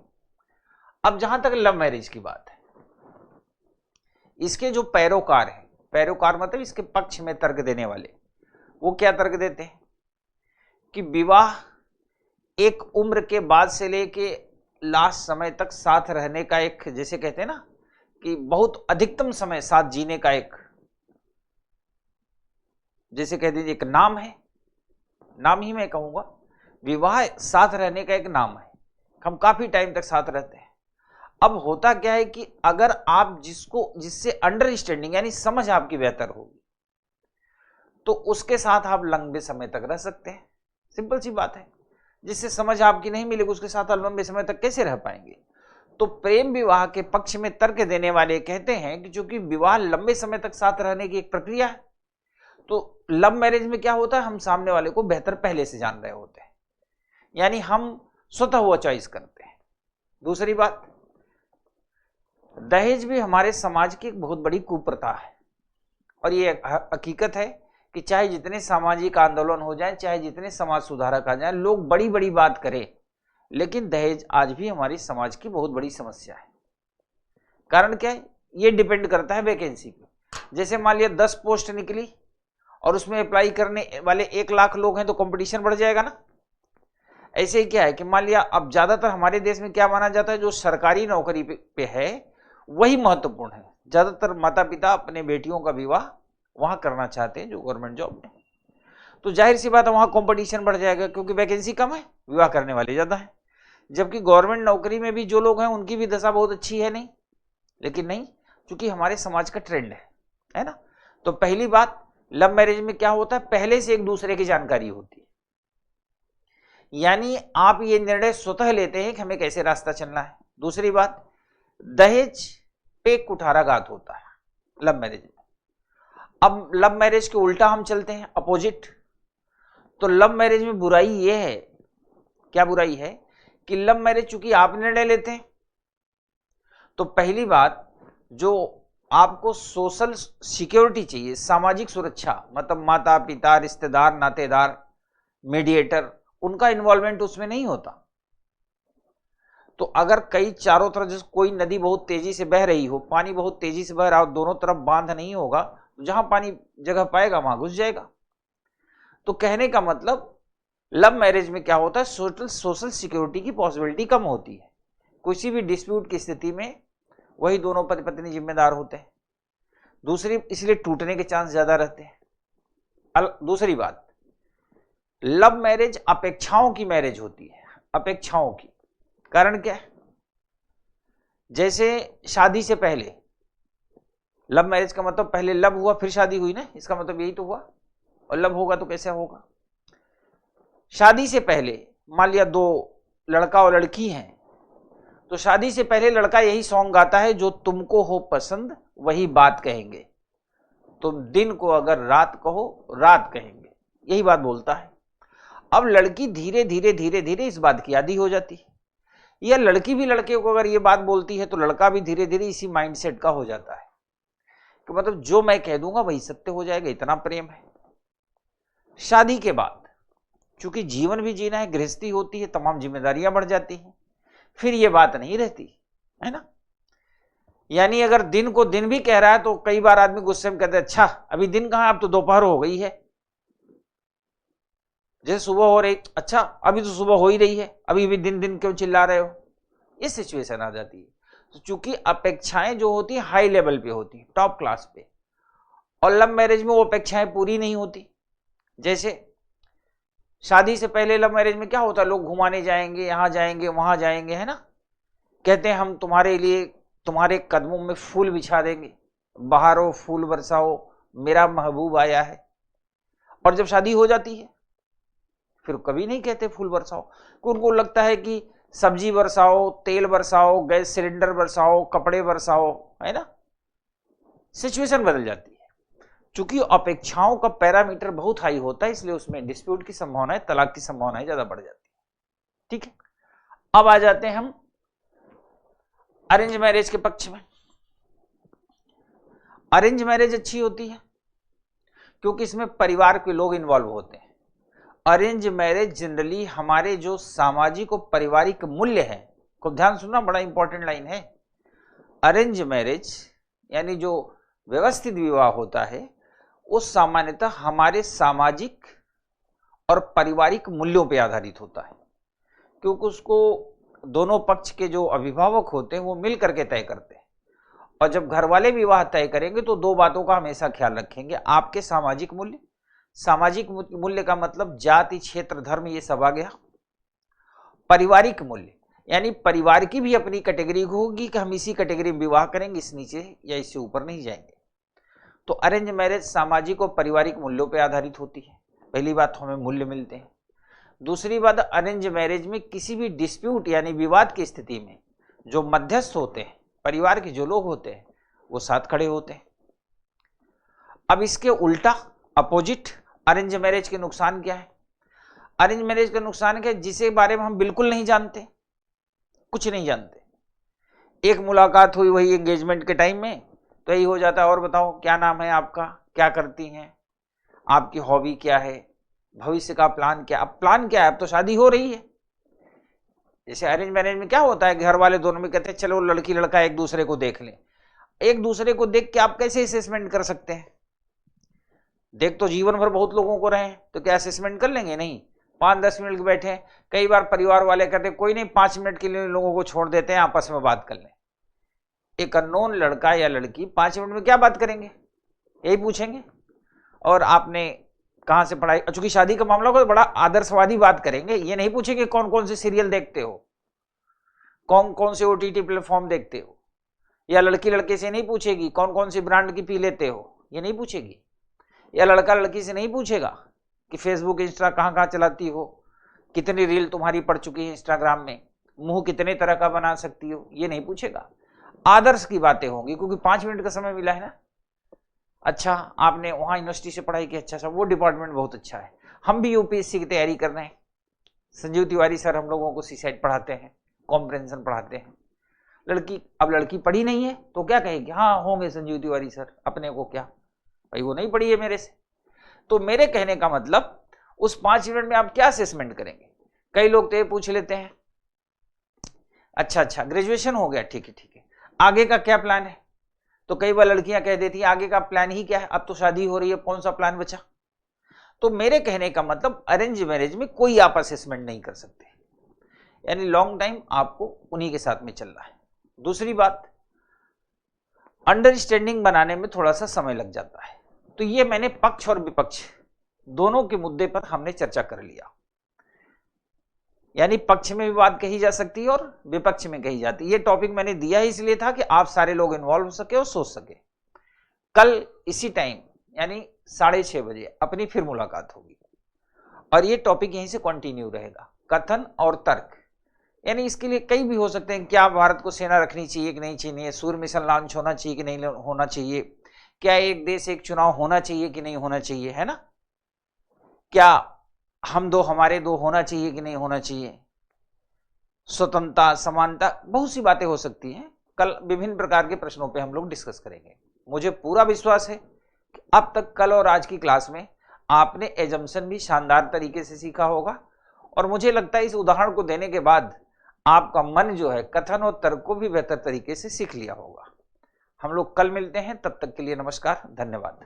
अब जहां तक लव मैरिज की बात है, इसके जो पैरोकार हैं, पैरोकार मतलब इसके पक्ष में तर्क देने वाले, वो क्या तर्क देते हैं कि विवाह एक उम्र के बाद से लेके लास्ट समय तक साथ रहने का एक, जैसे कहते हैं ना कि बहुत अधिकतम समय साथ जीने का एक, जैसे कह दीजिए एक नाम है, नाम ही मैं कहूंगा, विवाह साथ रहने का एक नाम है। हम काफी टाइम तक साथ रहते हैं। अब होता क्या है कि अगर आप जिससे अंडरस्टैंडिंग यानी समझ आपकी बेहतर होगी तो उसके साथ आप लंबे समय तक रह सकते हैं। सिंपल सी बात है। जिससे समझ आपकी नहीं मिलेगी उसके साथ आप लंबे समय तक कैसे रह पाएंगे? तो प्रेम विवाह के पक्ष में तर्क देने वाले कहते हैं कि चूंकि विवाह लंबे समय तक साथ रहने की एक प्रक्रिया है, तो लव मैरिज में क्या होता है, हम सामने वाले को बेहतर पहले से जान रहे होते हैं, यानी हम स्वतः हुआ चॉइस करते हैं। दूसरी बात, दहेज भी हमारे समाज की एक बहुत बड़ी कुप्रथा है, और ये हकीकत है कि चाहे जितने सामाजिक आंदोलन हो जाए, चाहे जितने समाज सुधारक आ जाए, लोग बड़ी बड़ी बात करें, लेकिन दहेज आज भी हमारी समाज की बहुत बड़ी समस्या है। कारण क्या है? ये डिपेंड करता है वैकेंसी पे। जैसे मान लिया 10 पोस्ट निकली और उसमें अप्लाई करने वाले 1 लाख लोग हैं तो कंपटीशन बढ़ जाएगा ना। ऐसे ही क्या है कि मान लिया अब ज्यादातर हमारे देश में क्या माना जाता है, जो सरकारी नौकरी पे है वही महत्वपूर्ण है। ज्यादातर माता पिता अपने बेटियों का विवाह वहां करना चाहते हैं जो गवर्नमेंट जॉब में, तो जाहिर सी बात है वहां कंपटीशन बढ़ जाएगा क्योंकि वैकेंसी कम है, विवाह करने वाले ज्यादा है। जबकि गवर्नमेंट नौकरी में भी जो लोग हैं उनकी भी दशा बहुत अच्छी है, नहीं, लेकिन नहीं, क्योंकि हमारे समाज का ट्रेंड है ना। तो पहली बात, लव मैरिज में क्या होता है, पहले से एक दूसरे की जानकारी होती है, यानी आप ये निर्णय स्वतः लेते हैं कि हमें कैसे रास्ता चलना है। दूसरी बात, दहेज पे कुठाराघात होता है लव मैरिज में। अब लव मैरिज के उल्टा हम चलते हैं, अपोजिट। तो लव मैरिज में बुराई ये है, क्या बुराई है कि लव मैरिज चूंकि आप निर्णय लेते हैं, तो पहली बात जो आपको सोशल सिक्योरिटी चाहिए, सामाजिक सुरक्षा, मतलब माता पिता, रिश्तेदार, नातेदार, मीडिएटर, उनका इन्वॉल्वमेंट उसमें नहीं होता। तो अगर कई चारों तरफ, जैसे कोई नदी बहुत तेजी से बह रही हो, पानी बहुत तेजी से बह रहा हो, दोनों तरफ बांध नहीं होगा, तो जहां पानी जगह पाएगा वहां घुस जाएगा। तो कहने का मतलब लव मैरिज में क्या होता है, सोशल सिक्योरिटी की पॉसिबिलिटी कम होती है। किसी भी डिस्प्यूट की स्थिति में वही दोनों पति पत्नी जिम्मेदार होते हैं। दूसरी, इसलिए टूटने के चांस ज्यादा रहते हैं। दूसरी बात, लव मैरिज अपेक्षाओं की मैरिज होती है, अपेक्षाओं की। कारण क्या है? जैसे शादी से पहले, लव मैरिज का मतलब पहले लव हुआ फिर शादी हुई ना, इसका मतलब यही तो हुआ। और लव होगा तो कैसे होगा? शादी से पहले मान लिया 2 लड़का और लड़की हैं, तो शादी से पहले लड़का यही सॉन्ग गाता है, जो तुमको हो पसंद वही बात कहेंगे, तुम दिन को अगर रात कहो रात कहेंगे, यही बात बोलता है। अब लड़की धीरे धीरे धीरे धीरे इस बात की आदी हो जाती है, या लड़की भी लड़के को अगर ये बात बोलती है तो लड़का भी धीरे धीरे इसी माइंडसेट का हो जाता है। कि मतलब जो मैं कह दूंगा वही सत्य हो जाएगा, इतना प्रेम है। शादी के बाद चूंकि जीवन भी जीना है, गृहस्थी होती है, तमाम जिम्मेदारियां बढ़ जाती हैं, फिर ये बात नहीं रहती है ना। यानी अगर दिन को दिन भी कह रहा है तो कई बार आदमी गुस्से में कहते हैं अच्छा अभी दिन कहां, अब तो दोपहर हो गई है। जैसे सुबह हो रही, अच्छा अभी तो सुबह हो ही रही है, अभी भी दिन दिन क्यों चिल्ला रहे हो, ये सिचुएशन आ जाती है। तो चूंकि अपेक्षाएं जो होती है हाई लेवल पे होती है, टॉप क्लास पे, और लव मैरिज में वो अपेक्षाएं पूरी नहीं होती। जैसे शादी से पहले लव मैरिज में क्या होता है, लोग घुमाने जाएंगे, यहां जाएंगे, वहां जाएंगे, है ना, कहते हैं हम तुम्हारे लिए तुम्हारे कदमों में फूल बिछा देंगे, बहारो फूल बरसाओ, मेरा महबूब आया है। और जब शादी हो जाती है फिर कभी नहीं कहते फूल बरसाओ, उनको लगता है कि सब्जी बरसाओ, तेल बरसाओ, गैस सिलेंडर बरसाओ, कपड़े बरसाओ, है ना। सिचुएशन बदल जाती है। चूंकि अपेक्षाओं का पैरामीटर बहुत हाई होता है, इसलिए उसमें डिस्प्यूट की संभावना, तलाक की संभावनाएं ज्यादा बढ़ जाती है। ठीक है, अब आ जाते हैं हम अरेंज मैरिज के पक्ष में। अरेंज मैरिज अच्छी होती है क्योंकि इसमें परिवार के लोग इन्वॉल्व होते हैं। अरेंज मैरिज जनरली हमारे जो सामाजिक और पारिवारिक मूल्य है, को ध्यान सुनना, बड़ा इंपॉर्टेंट लाइन है। अरेंज मैरिज यानी जो व्यवस्थित विवाह होता है वो सामान्यतः हमारे सामाजिक और पारिवारिक मूल्यों पर आधारित होता है, क्योंकि उसको दोनों पक्ष के जो अभिभावक होते हैं वो मिल करके तय करते हैं। और जब घर वाले विवाह तय करेंगे तो दो बातों का हमेशा ख्याल रखेंगे, आपके सामाजिक मूल्य, सामाजिक मूल्य का मतलब जाति, क्षेत्र, धर्म, ये सब आ गया। पारिवारिक मूल्य यानी परिवार की भी अपनी कैटेगरी होगी कि हम इसी कैटेगरी में विवाह करेंगे, इस नीचे या इससे ऊपर नहीं जाएंगे। तो अरेंज मैरिज सामाजिक और पारिवारिक मूल्यों पर आधारित होती है। पहली बात, हमें मूल्य मिलते हैं। दूसरी बात, अरेंज मैरिज में किसी भी डिस्प्यूट यानी विवाद की स्थिति में जो मध्यस्थ होते हैं, परिवार के जो लोग होते हैं, वो साथ खड़े होते हैं। अब इसके उल्टा, अपोजिट, अरेंज मैरिज के नुकसान क्या है? अरेंज मैरिज का नुकसान क्या है? जिसे बारे में हम बिल्कुल नहीं जानते, कुछ नहीं जानते। एक मुलाकात हुई वही एंगेजमेंट के टाइम में, तो यही हो जाता है, और बताओ क्या नाम है आपका, क्या करती हैं, आपकी हॉबी क्या है, भविष्य का प्लान क्या। अब प्लान क्या है, अब तो शादी हो रही है। जैसे अरेंज मैरिज में क्या होता है, घर वाले दोनों में कहते हैं चलो लड़की लड़का एक दूसरे को देख लें। एक दूसरे को देख के आप कैसे असेसमेंट कर सकते हैं? देख तो जीवन भर बहुत लोगों को रहे हैं, तो क्या असेसमेंट कर लेंगे? नहीं, 5-10 मिनट के बैठे हैं। कई बार परिवार वाले कहते हैं कोई नहीं, 5 मिनट के लिए लोगों को छोड़ देते हैं, आपस में बात कर लें। एक अननोन लड़का या लड़की 5 मिनट में क्या बात करेंगे, यही पूछेंगे, और आपने कहां से पढ़ाई। चूंकि शादी का मामला हो, बड़ा आदर्शवादी बात करेंगे, ये नहीं पूछेंगे कौन कौन से सीरियल देखते हो, कौन कौन से ओटीटी प्लेटफॉर्म देखते हो, या लड़की लड़के से नहीं पूछेगी कौन कौन सी ब्रांड की पी लेते हो, ये नहीं पूछेगी। या लड़का लड़की से नहीं पूछेगा कि फेसबुक इंस्टा कहां कहां चलाती हो, कितनी रील तुम्हारी पड़ चुकी है इंस्टाग्राम में, मुंह कितने तरह का बना सकती हो, ये नहीं पूछेगा। आदर्श की बातें होंगी, क्योंकि 5 मिनट का समय मिला है ना। अच्छा, आपने वहां यूनिवर्सिटी से पढ़ाई की, अच्छा वो डिपार्टमेंट बहुत अच्छा है, हम भी यूपीएससी की तैयारी कर रहे हैं, संजीव तिवारी सर हम लोगों को सीसेट पढ़ाते हैं, कॉम्प्रिहेंशन पढ़ाते हैं। लड़की, अब लड़की पढ़ी नहीं है तो क्या कहेगी, हाँ होंगे संजीव तिवारी सर, अपने को क्या भाई, वो नहीं पढ़ी है मेरे से। तो मेरे कहने का मतलब, उस 5 मिनट में आप क्या असेसमेंट करेंगे? कई लोग तो ये पूछ लेते हैं, अच्छा ग्रेजुएशन हो गया, ठीक है, आगे का क्या प्लान है? तो कई बार लड़कियां कह देती हैं आगे का प्लान ही क्या है, अब तो शादी हो रही है, कौन सा प्लान बचा? तो मेरे कहने का मतलब, अरेंज मैरिज में कोई आप असेसमेंट नहीं कर सकते, यानी लॉन्ग टाइम आपको उन्हीं के साथ में चलना है। दूसरी बात, अंडरस्टैंडिंग बनाने में थोड़ा सा समय लग जाता है। तो ये मैंने पक्ष और विपक्ष दोनों के मुद्दे पर हमने चर्चा कर लिया, यानी पक्ष में भी बात कही जा सकती है और विपक्ष में कही जाती है। ये टॉपिक मैंने दिया ही इसलिए था कि आप सारे लोग इन्वॉल्व हो सके और सोच सके। कल इसी टाइम यानी 6:30 बजे अपनी फिर मुलाकात होगी, और ये टॉपिक यहीं से कंटिन्यू रहेगा, कथन और तर्क। यानी इसके लिए कई भी हो सकते हैं, क्या भारत को सेना रखनी चाहिए कि नहीं चाहिए, सूर्य मिशन लॉन्च होना चाहिए कि नहीं होना चाहिए, क्या एक देश एक चुनाव होना चाहिए कि नहीं होना चाहिए, है ना, क्या हम दो हमारे दो होना चाहिए कि नहीं होना चाहिए, स्वतंत्रता, समानता, बहुत सी बातें हो सकती हैं। कल विभिन्न प्रकार के प्रश्नों पे हम लोग डिस्कस करेंगे। मुझे पूरा विश्वास है कि अब तक कल और आज की क्लास में आपने एजम्पशन भी शानदार तरीके से सीखा होगा, और मुझे लगता है इस उदाहरण को देने के बाद आपका मन जो है कथन और तर्क को भी बेहतर तरीके से सीख लिया होगा। हम लोग कल मिलते हैं, तब तक के लिए नमस्कार, धन्यवाद।